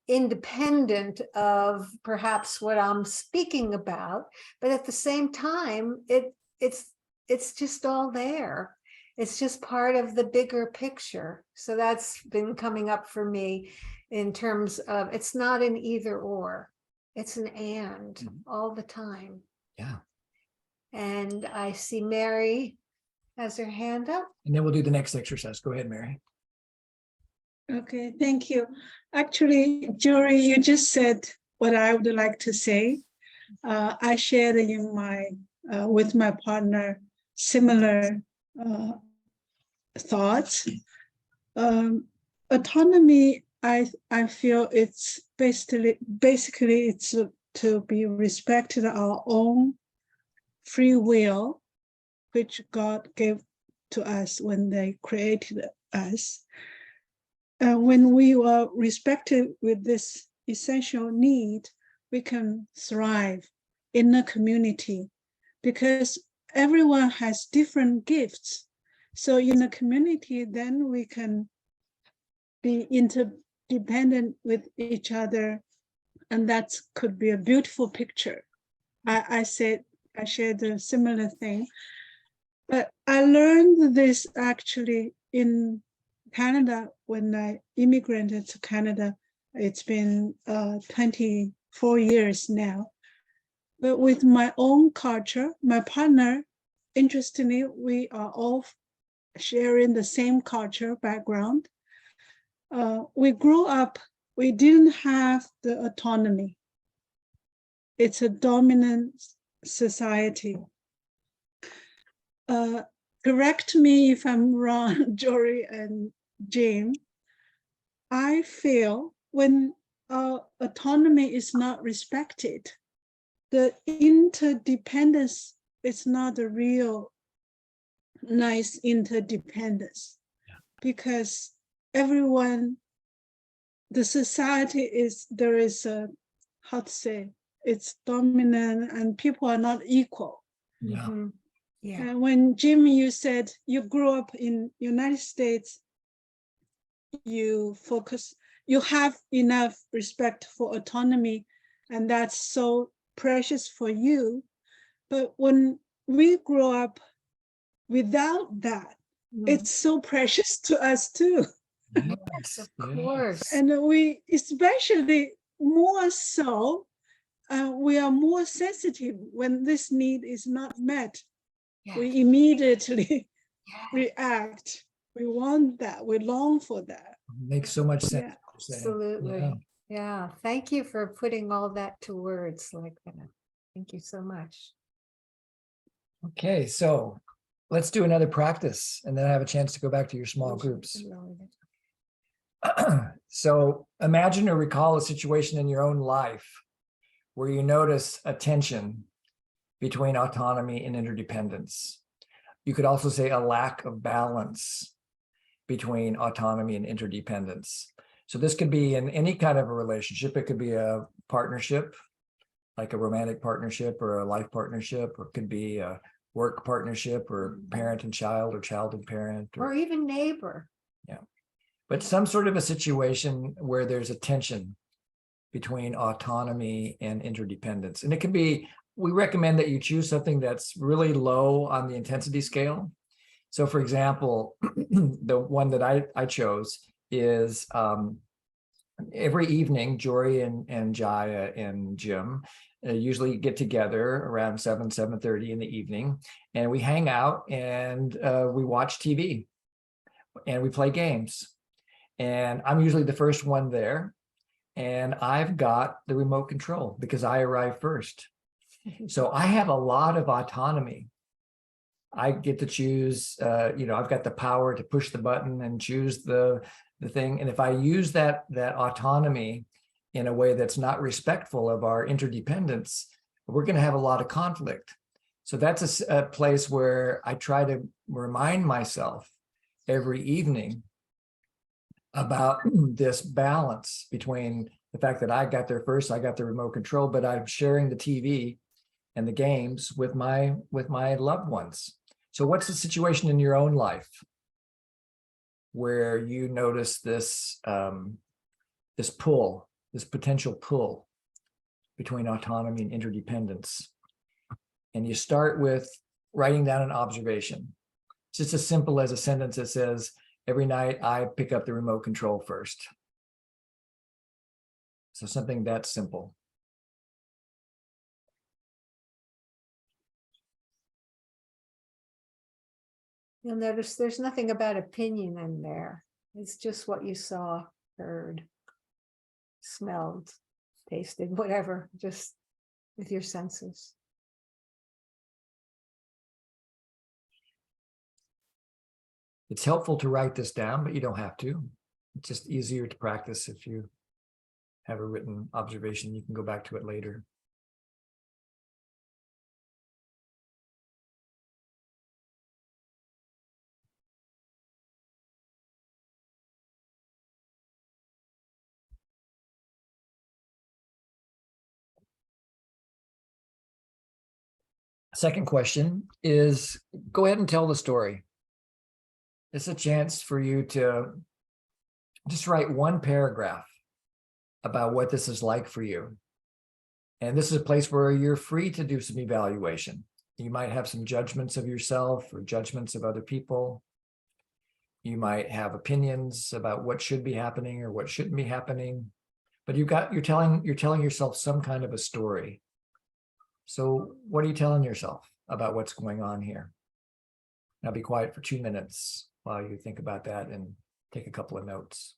independent of perhaps what I'm speaking about, but at the same time, it's just all there. It's just part of the bigger picture. So that's been coming up for me in terms of, it's not an either or, it's an and all the time. Yeah. And I see Mary has her hand up. And then we'll do the next exercise. Go ahead, Mary. Okay, thank you. Actually, Jory, you just said what I would like to say. I shared in with my partner similar thoughts. Autonomy, I feel it's basically it's to be respected our own free will, which God gave to us when they created us. When we are respected with this essential need, we can thrive in a community, because everyone has different gifts. So in a community, then we can be interdependent with each other, and that could be a beautiful picture. I shared a similar thing, but I learned this actually in Canada when I immigrated to Canada. It's been 24 years now. But with my own culture, my partner, interestingly, we are all sharing the same culture background. We grew up, we didn't have the autonomy. It's a dominant society. Correct me if I'm wrong, Jory and Jim. I feel when autonomy is not respected, the interdependence is not a real nice interdependence, because everyone, the society there is a, how to say, it's dominant and people are not equal. Yeah. Yeah. And when Jim, you said you grew up in United States, you have enough respect for autonomy, and that's so precious for you. But when we grow up without that, it's so precious to us too. Yes, of course. And we, especially more so, we are more sensitive when this need is not met. Yes. We immediately react. We want that. We long for that. Makes so much sense. Yeah. Absolutely. Yeah. Thank you for putting all that to words like that. Thank you so much. Okay, so let's do another practice, and then I have a chance to go back to your small groups. So imagine or recall a situation in your own life where you notice a tension between autonomy and interdependence. You could also say a lack of balance between autonomy and interdependence. So this could be in any kind of a relationship. It could be a partnership, like a romantic partnership or a life partnership, or it could be a work partnership or parent and child or child and parent Or even neighbor. but some sort of a situation where there's a tension between autonomy and interdependence. And it can be, we recommend that you choose something that's really low on the intensity scale. So for example, the one that I chose is every evening, Jory and Jaya and Jim usually get together around 7:30 in the evening, and we hang out and we watch TV and we play games. And I'm usually the first one there, and I've got the remote control because I arrive first. So I have a lot of autonomy. I get to choose, I've got the power to push the button and choose the thing. And if I use that autonomy in a way that's not respectful of our interdependence, we're going to have a lot of conflict. So that's a place where I try to remind myself every evening about this balance between the fact that I got there first, I got the remote control, but I'm sharing the TV and the games with my loved ones. So what's the situation in your own life where you notice this this pull, this potential pull between autonomy and interdependence? And you start with writing down an observation. It's just as simple as a sentence that says, every night I pick up the remote control first. So something that simple. You'll notice there's nothing about opinion in there. It's just what you saw, heard, smelled, tasted, whatever, just with your senses. It's helpful to write this down, but you don't have to. It's just easier to practice if you have a written observation. You can go back to it later. Second question is, go ahead and tell the story. It's a chance for you to just write one paragraph about what this is like for you. And this is a place where you're free to do some evaluation. You might have some judgments of yourself or judgments of other people. You might have opinions about what should be happening or what shouldn't be happening. But you're telling yourself some kind of a story. So what are you telling yourself about what's going on here? Now be quiet for 2 minutes while you think about that and take a couple of notes.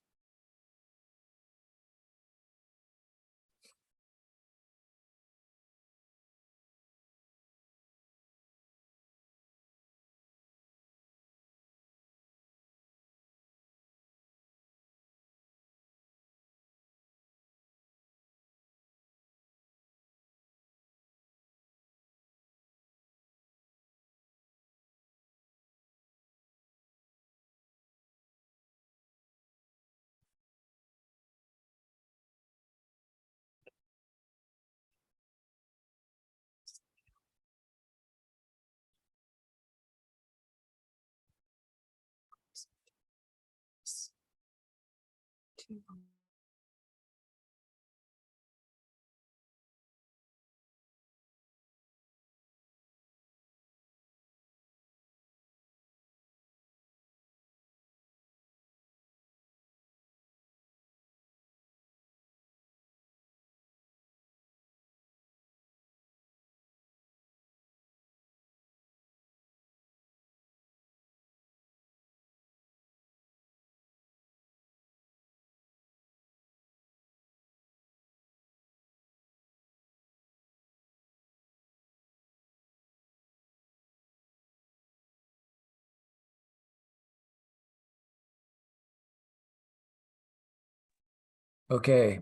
Okay.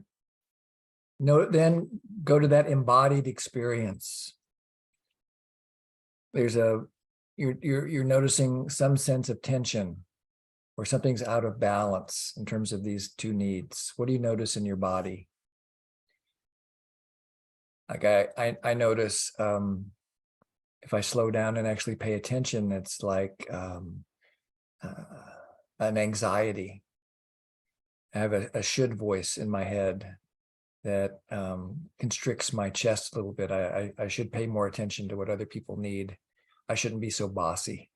Then go to that embodied experience. You're noticing some sense of tension or something's out of balance in terms of these two needs. What do you notice in your body? Like I notice if I slow down and actually pay attention, it's like an anxiety. I have a should voice in my head that constricts my chest a little bit. I should pay more attention to what other people need. I shouldn't be so bossy.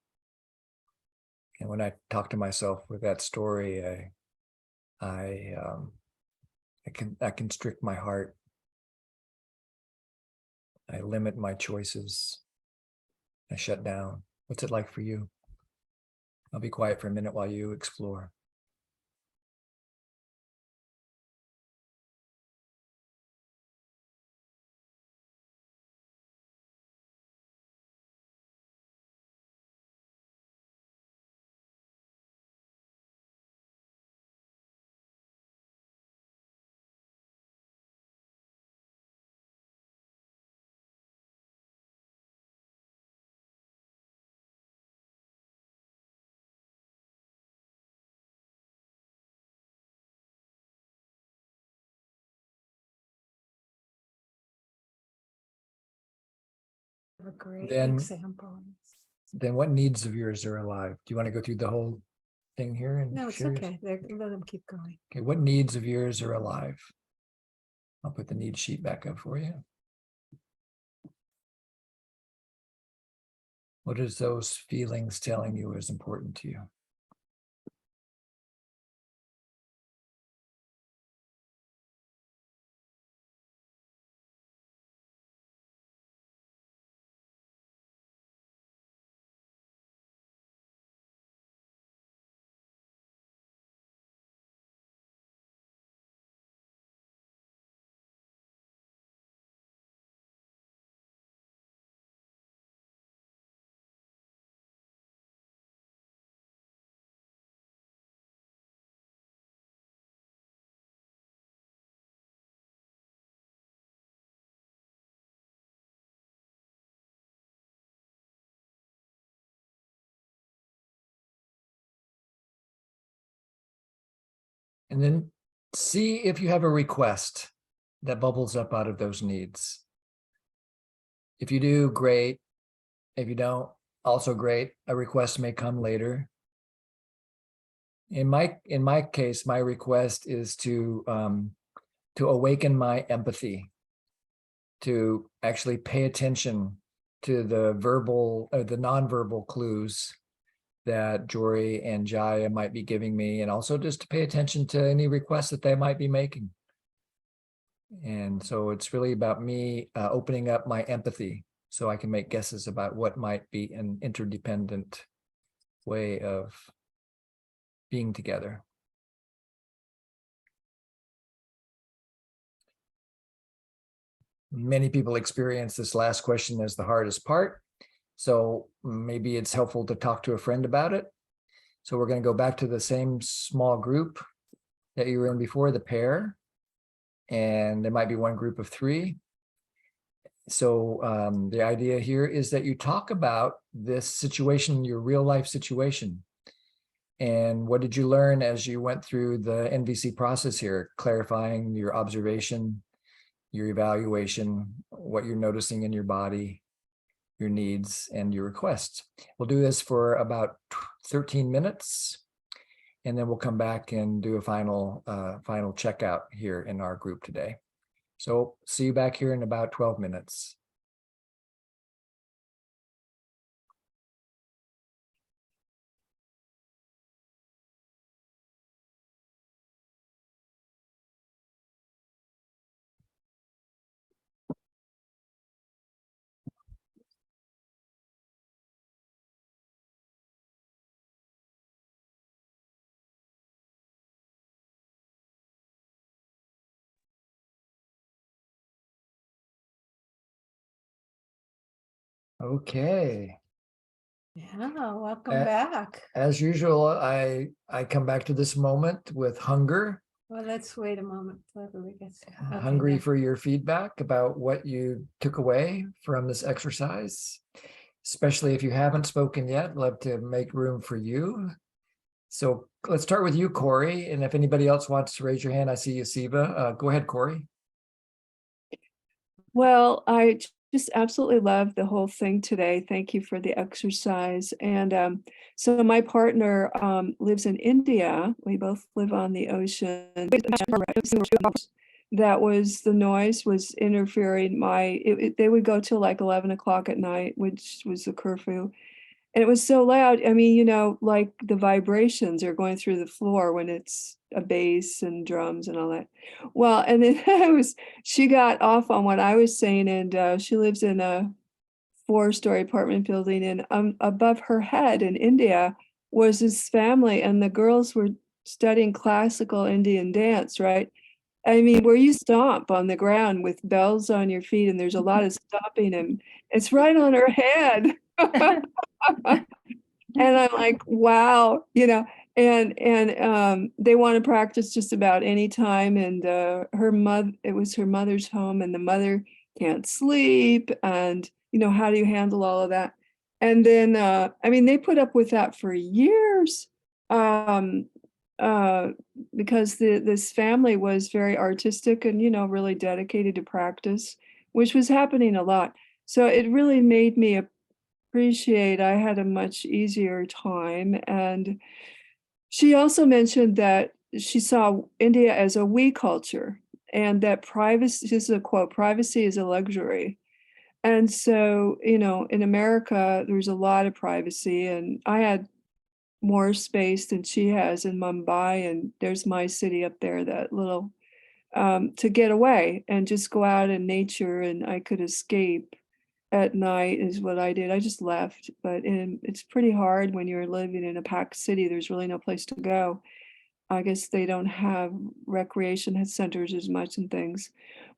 And when I talk to myself with that story, I constrict my heart. I limit my choices. I shut down. What's it like for you? I'll be quiet for a minute while you explore. A great Then- example. Then what needs of yours are alive? Do you want to go through the whole thing here? And No, it's share yours? okay. Let them keep going. Okay, what needs of yours are alive? I'll put the need sheet back up for you. What is those feelings telling you is important to you? And then see if you have a request that bubbles up out of those needs. If you do, great. If you don't, also great. A request may come later. In my case, my request is to awaken my empathy, to actually pay attention to the verbal or the nonverbal clues that Jory and Jaya might be giving me, and also just to pay attention to any requests that they might be making. And so it's really about me opening up my empathy so I can make guesses about what might be an interdependent way of being together. Many people experience this last question as the hardest part. So maybe it's helpful to talk to a friend about it. So we're going to go back to the same small group that you were in before, the pair. And there might be one group of 3. So the idea here is that you talk about this situation, your real life situation. And what did you learn as you went through the NVC process here, clarifying your observation, your evaluation, what you're noticing in your body, your needs, and your requests. We'll do this for about 13 minutes, and then we'll come back and do a final checkout here in our group today. So see you back here in about 12 minutes. Okay. Yeah, welcome Uh, back. As usual, I come back to this moment with hunger. Well, let's wait a moment till everybody gets. Okay, Hungry there. for your feedback about what you took away from this exercise. Especially if you haven't spoken yet, love to make room for you. So let's start with you, Corey. And if anybody else wants to raise your hand, I see you, Siva. Go ahead, Corey. Well, I just absolutely love the whole thing today. Thank you for the exercise. And so my partner lives in India. We both live on the ocean. That was, the noise was interfering. They would go till like 11 o'clock at night, which was the curfew. And it was so loud. I mean, you know, like the vibrations are going through the floor when it's a bass and drums and all that. Well, and then she got off on what I was saying, and she lives in a 4-story apartment building, and above her head in India was this family, and the girls were studying classical Indian dance, right? I mean, where you stomp on the ground with bells on your feet, and there's a lot of stomping, and it's right on her head. And I'm like, wow, you know, and they want to practice just about any time. And it was her mother's home, and the mother can't sleep. And, you know, how do you handle all of that? And then, I mean, they put up with that for years. Because this family was very artistic and, you know, really dedicated to practice, which was happening a lot. So it really made me appreciate I had a much easier time. And she also mentioned that she saw India as a we culture, and that privacy, this is a quote, privacy is a luxury. And so, you know, in America, there's a lot of privacy, and I had more space than she has in Mumbai, and there's my city up there, that little to get away and just go out in nature, and I could escape at night is what I did. I just left, but it's pretty hard when you're living in a packed city. There's really no place to go. I guess they don't have recreation centers as much and things.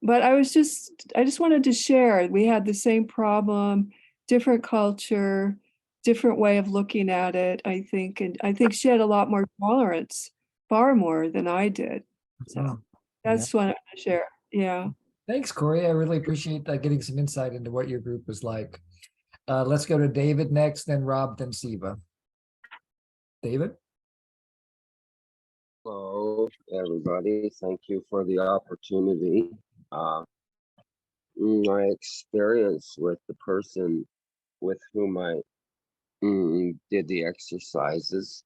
But I just wanted to share. We had the same problem, different culture, different way of looking at it, I think. And I think she had a lot more tolerance, far more than I did. So that's what I want to share. Yeah. Thanks, Corey. I really appreciate getting some insight into what your group was like. Let's go to David next, then Rob, then Siva. David? Hello, everybody. Thank you for the opportunity. My experience with the person with whom I did the exercises,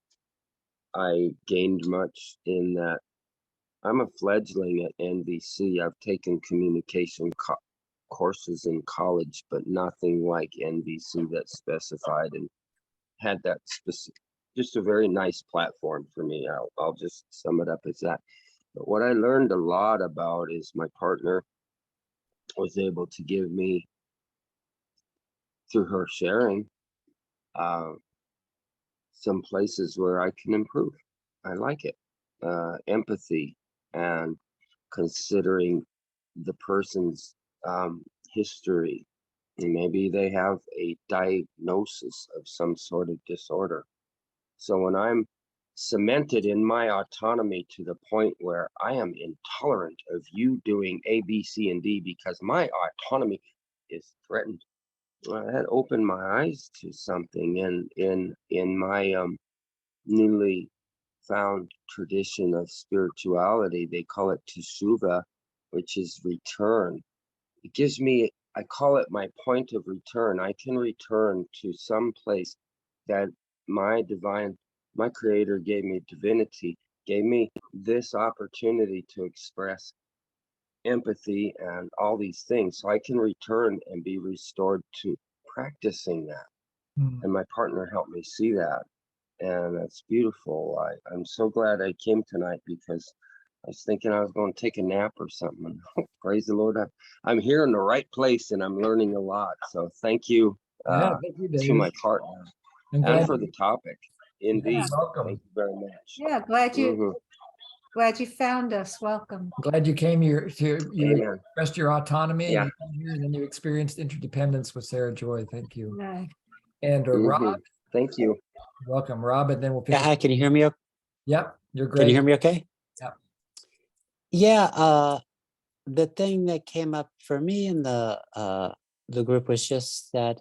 I gained much in that I'm a fledgling at NVC. I've taken communication courses in college, but nothing like NVC that's specified and had that specific, just a very nice platform for me. I'll just sum it up as that. But what I learned a lot about is my partner was able to give me, through her sharing, some places where I can improve. I like it. Empathy and considering the person's history. And maybe they have a diagnosis of some sort of disorder. So when I'm cemented in my autonomy to the point where I am intolerant of you doing A, B, C, and D because my autonomy is threatened, that opened my eyes to something in my newly found tradition of spirituality. They call it teshuva, which is return. It gives me, I call it my point of return. I can return to some place that my creator gave me, divinity, gave me this opportunity to express empathy and all these things. So I can return and be restored to practicing that. And my partner helped me see that. And that's beautiful. I'm so glad I came tonight because I was thinking I was going to take a nap or something. Praise the Lord. I'm here in the right place and I'm learning a lot. So thank you, Thank you, to my partner and for the topic. Indeed. Welcome. Thank you very much. Yeah, glad you found us. Welcome. Glad you came here Amen. expressed your autonomy, Yeah. and you came here, and then you experienced interdependence with Sarah Joy. Thank you. Yeah. And Rob, Thank you. welcome, Rob, and then we'll pick. Yeah, hi, can you hear me? Yep, you're great. Can you hear me okay? Yep. Yeah, the thing that came up for me in the group was just that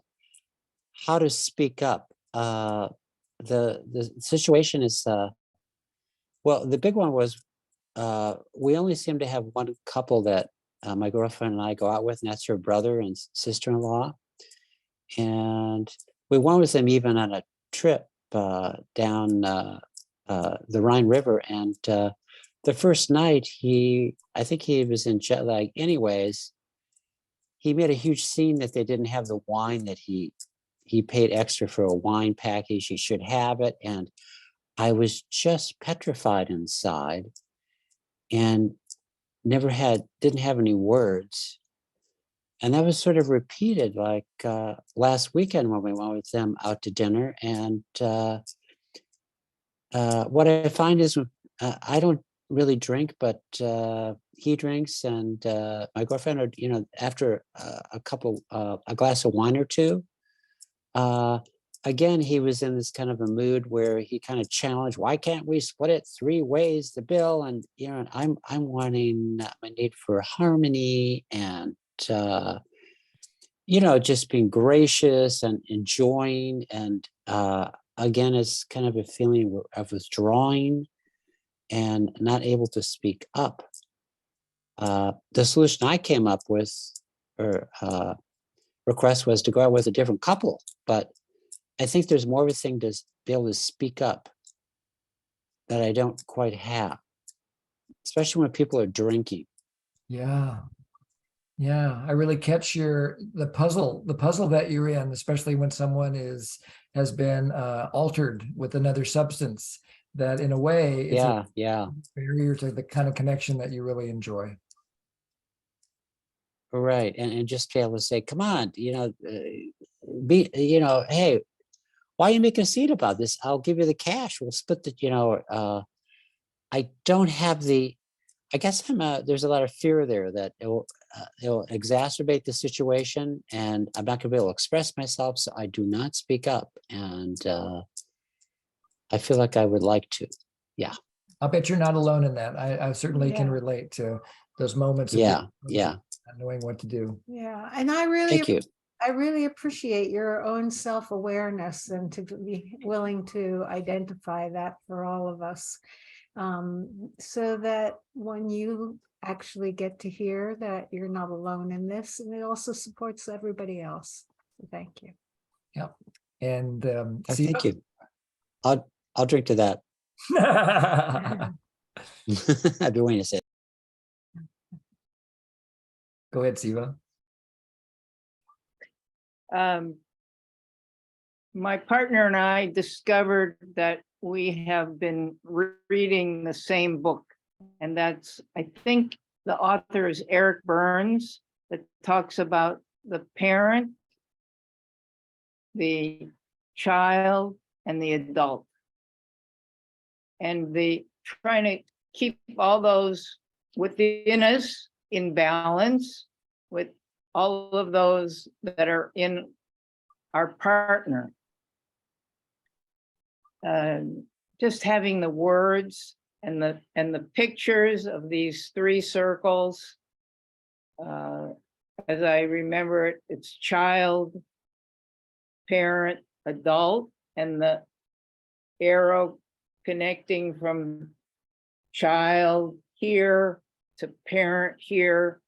how to speak up. The situation is well, the big one was we only seem to have one couple that my girlfriend and I go out with, and that's her brother and sister-in-law. And we went with them even on a trip down the Rhine River. And the first night, I think he was in jet lag anyways. He made a huge scene that they didn't have the wine, that he paid extra for a wine package. He should have it. And I was just petrified inside and didn't have any words. And that was sort of repeated like last weekend when we went with them out to dinner. And what I find is I don't really drink, but he drinks, and my girlfriend, after a glass of wine or two, again, he was in this kind of a mood where he kind of challenged, why can't we split it 3 ways, the bill? And, and I'm wanting my need for harmony and, just being gracious and enjoying. And again, it's kind of a feeling of withdrawing and not able to speak up. The solution I came up with, or request, was to go out with a different couple. But I think there's more of a thing to be able to speak up that I don't quite have, especially when people are drinking. Yeah. Yeah, I really catch the puzzle that you're in, especially when someone has been altered with another substance, that in a way is a barrier to the kind of connection that you really enjoy. Right. And just be able to say, come on, hey, why are you making a scene about this? I'll give you the cash. We'll split the, I don't have I guess there's a lot of fear there that it'll exacerbate the situation, and I'm not going to be able to express myself, so I do not speak up. And I feel like I would like to. Yeah. I'll bet you're not alone in that. I certainly can relate to those moments of not knowing what to do. Yeah, and I really appreciate your own self-awareness and to be willing to identify that for all of us. So that when you actually get to hear that you're not alone in this, and it also supports everybody else. So thank you. Yeah. And thank you. I'll drink to that. I've been waiting to say it. Go ahead, Siva. My partner and I discovered that we have been reading the same book, and that's, I think the author is Eric Burns, that talks about the parent, the child, and the adult, and the trying to keep all those within us in balance with all of those that are in our partner. Just having the words and the pictures of these 3 circles. As I remember it, it's child, parent, adult, and the arrow connecting from child here to parent here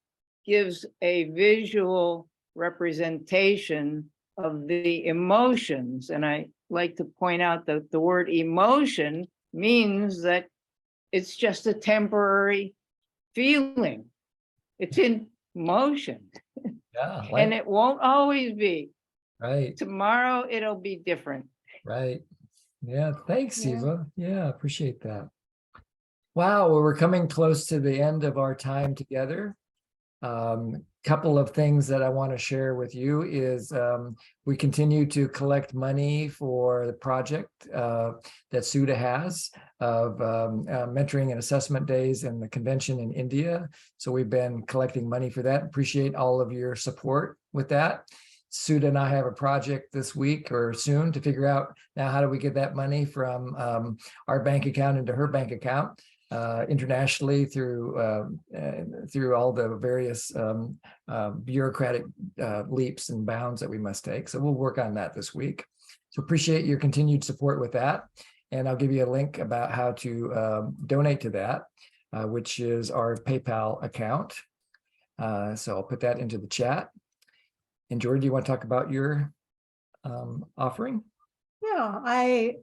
gives a visual representation of the emotions. And I like to point out that the word emotion means that it's just a temporary feeling. It's in motion. Yeah. And it won't always be. Right. Tomorrow it'll be different. Right. Yeah. Thanks, Siva. Yeah, appreciate that. Wow. Well, we're coming close to the end of our time together. Couple of things that I want to share with you is we continue to collect money for the project that SUDA has of mentoring and assessment days and the convention in India. So we've been collecting money for that. Appreciate all of your support with that. SUDA and I have a project this week or soon to figure out now how do we get that money from our bank account into her bank account. Internationally through all the various bureaucratic leaps and bounds that we must take. So we'll work on that this week. So appreciate your continued support with that. And I'll give you a link about how to donate to that, which is our PayPal account. So I'll put that into the chat. And Jordan, do you want to talk about your offering? Yeah, I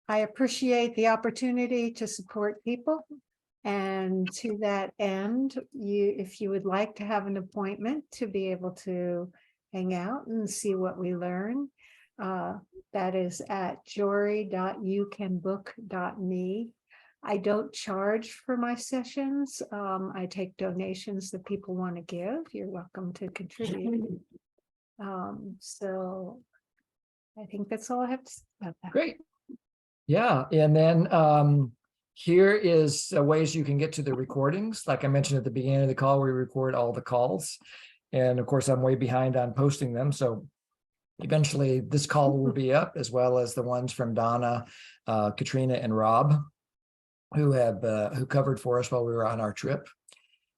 appreciate the opportunity to support people. And to that end, if you would like to have an appointment to be able to hang out and see what we learn, that is at jory.youcanbook.me. I don't charge for my sessions. I take donations that people want to give. You're welcome to contribute. So I think that's all I have to say about that. Great. Yeah, and then here is ways you can get to the recordings. Like I mentioned at the beginning of the call, we record all the calls. And of course, I'm way behind on posting them. So eventually this call will be up, as well as the ones from Donna, Katrina, and Rob, who covered for us while we were on our trip.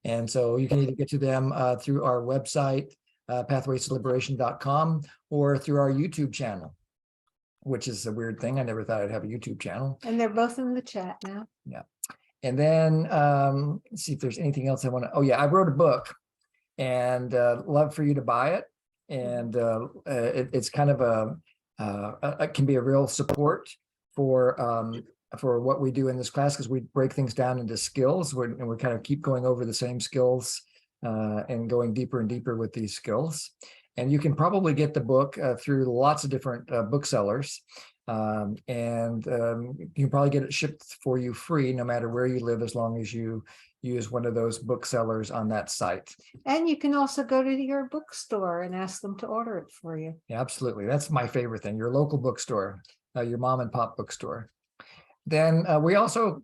And so you can either get to them through our website, pathwaystoliberation.com, or through our YouTube channel, which is a weird thing. I never thought I'd have a YouTube channel. And they're both in the chat now. Yeah. And then let's see if there's anything else I want to. Oh yeah, I wrote a book, and love for you to buy it. And it's kind of it can be a real support for what we do in this class, because we break things down into skills, and we kind of keep going over the same skills and going deeper and deeper with these skills. And you can probably get the book through lots of different booksellers. And you can probably get it shipped for you free, no matter where you live, as long as you use one of those booksellers on that site. And you can also go to your bookstore and ask them to order it for you. Yeah, absolutely. That's my favorite thing. Your local bookstore, your mom and pop bookstore. Then we also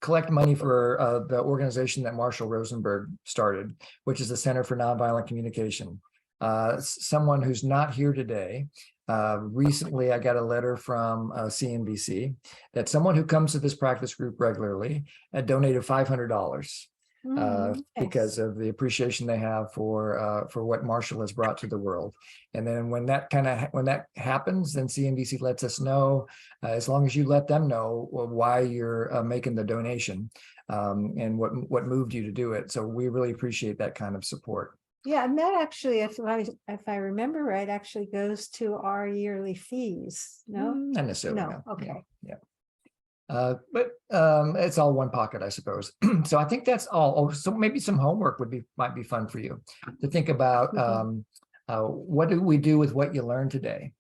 collect money for the organization that Marshall Rosenberg started, which is the Center for Nonviolent Communication. Someone who's not here today, recently I got a letter from CNBC that someone who comes to this practice group regularly had donated $500 because of the appreciation they have for what Marshall has brought to the world. And then when that happens, then CNBC lets us know, as long as you let them know why you're making the donation and what moved you to do it. So we really appreciate that kind of support. Yeah, and that actually, if I remember right, actually goes to our yearly fees. No, not necessarily. No. Okay. Yeah. But it's all one pocket, I suppose. So I think that's all. Oh, so maybe some homework might be fun for you to think about. What do we do with what you learned today?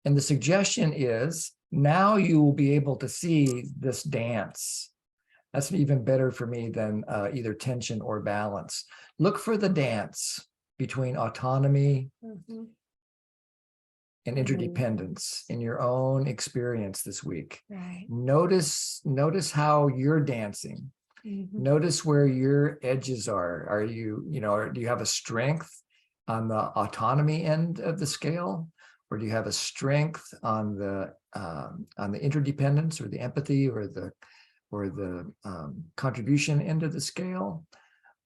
And the suggestion is, now you will be able to see this dance. That's even better for me than either tension or balance. Look for the dance between autonomy and interdependence in your own experience this week. Right. Notice how you're dancing. Notice where your edges are. Are you, do you have a strength on the autonomy end of the scale, or do you have a strength on the interdependence or the empathy or the contribution end of the scale?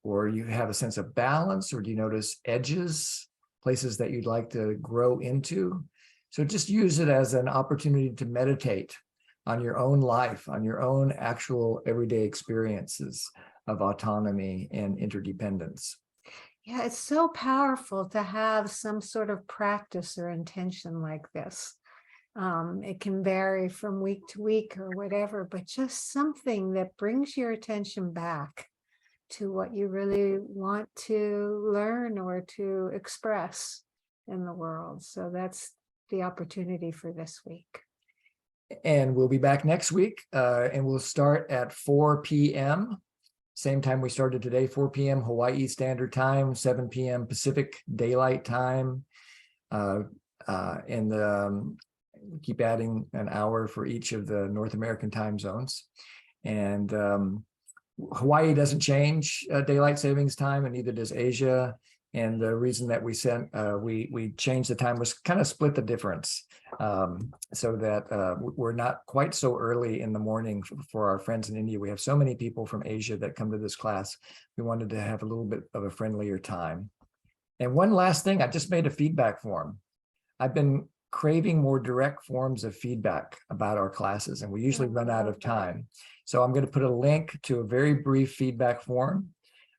Or you have a sense of balance, or do you notice edges, places that you'd like to grow into? So just use it as an opportunity to meditate on your own life, on your own actual everyday experiences of autonomy and interdependence. Yeah, it's so powerful to have some sort of practice or intention like this. It can vary from week to week or whatever, but just something that brings your attention back to what you really want to learn or to express in the world. So that's the opportunity for this week. And we'll be back next week, and we'll start at 4 p.m. Same time we started today, 4 p.m. Hawaii Standard Time, 7 p.m. Pacific Daylight Time. We keep adding an hour for each of the North American time zones. And Hawaii doesn't change daylight savings time, and neither does Asia. And the reason that we changed the time was kind of split the difference, so that we're not quite so early in the morning for our friends in India. We have so many people from Asia that come to this class. We wanted to have a little bit of a friendlier time. And one last thing, I just made a feedback form. I've been craving more direct forms of feedback about our classes, and we usually run out of time. So I'm going to put a link to a very brief feedback form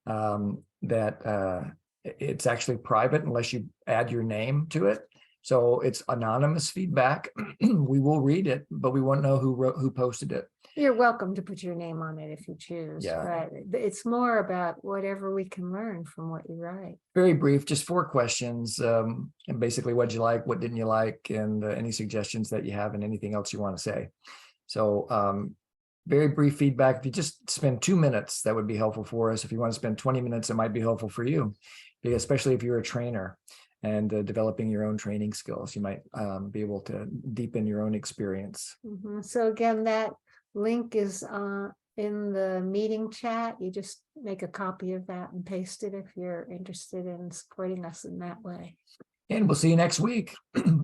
that it's actually private unless you add your name to it. So it's anonymous feedback. We will read it, but we won't know who posted it. You're welcome to put your name on it if you choose, Yeah. but it's more about whatever we can learn from what you write. Very brief, just 4 questions. And basically, what did you like, what didn't you like, and any suggestions that you have, and anything else you want to say. So very brief feedback. If you just spend 2 minutes, that would be helpful for us. If you want to spend 20 minutes, it might be helpful for you, especially if you're a trainer and developing your own training skills. You might be able to deepen your own experience. So again, that link is in the meeting chat. You just make a copy of that and paste it if you're interested in supporting us in that way. And we'll see you next week.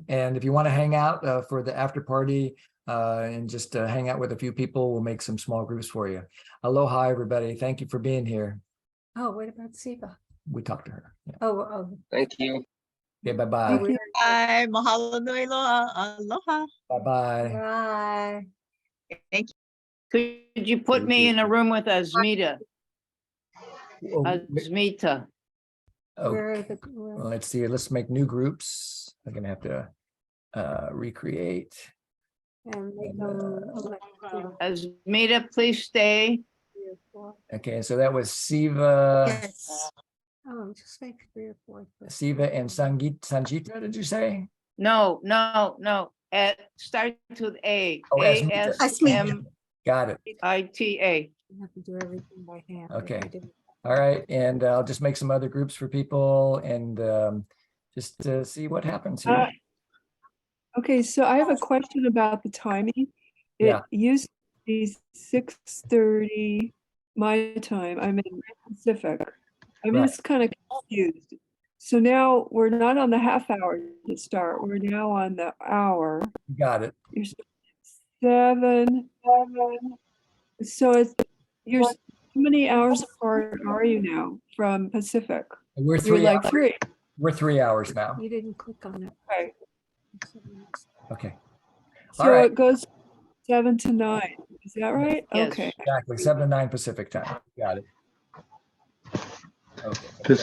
And if you want to hang out for the after party and just hang out with a few people, we'll make some small groups for you. Aloha, everybody. Thank you for being here. Oh, what about Siva? We talked to her. Yeah. Oh, Thank you. Okay, bye-bye. Bye. Mahalo nui loa. Aloha. Bye-bye. bye. Could you put me in a room with Asmita? Oh, Asmita. Where are okay. the, where- Well, let's see. Let's make new groups. I'm gonna have to recreate. and make And, them Asmita, please stay. 3 or 4. Okay, so that was Siva, Yes. Oh, just make 3 or 4. Siva and Sanjita, did you say? No. Starts with A. Oh, Asmita. ASMITA. Got it. You have to do everything by hand. if Okay. you do. All right, and I'll just make some other groups for people and just to see what happens here. Okay, so I have a question about the timing. It Yeah. used to be 6:30 my time. I'm in Pacific. I'm Right. just kind of confused. So now we're not on the half hour to start. We're now on the hour. Got it. You're 7. So you're how many hours apart are you now from Pacific? We're You're 3 like hours. 3. We're 3 hours now. You didn't click on it. Okay. Okay. So All right. it goes 7 to 9. Is that right? Yes. Okay. Exactly. 7 to 9 Pacific time. Got it. Okay. Pacific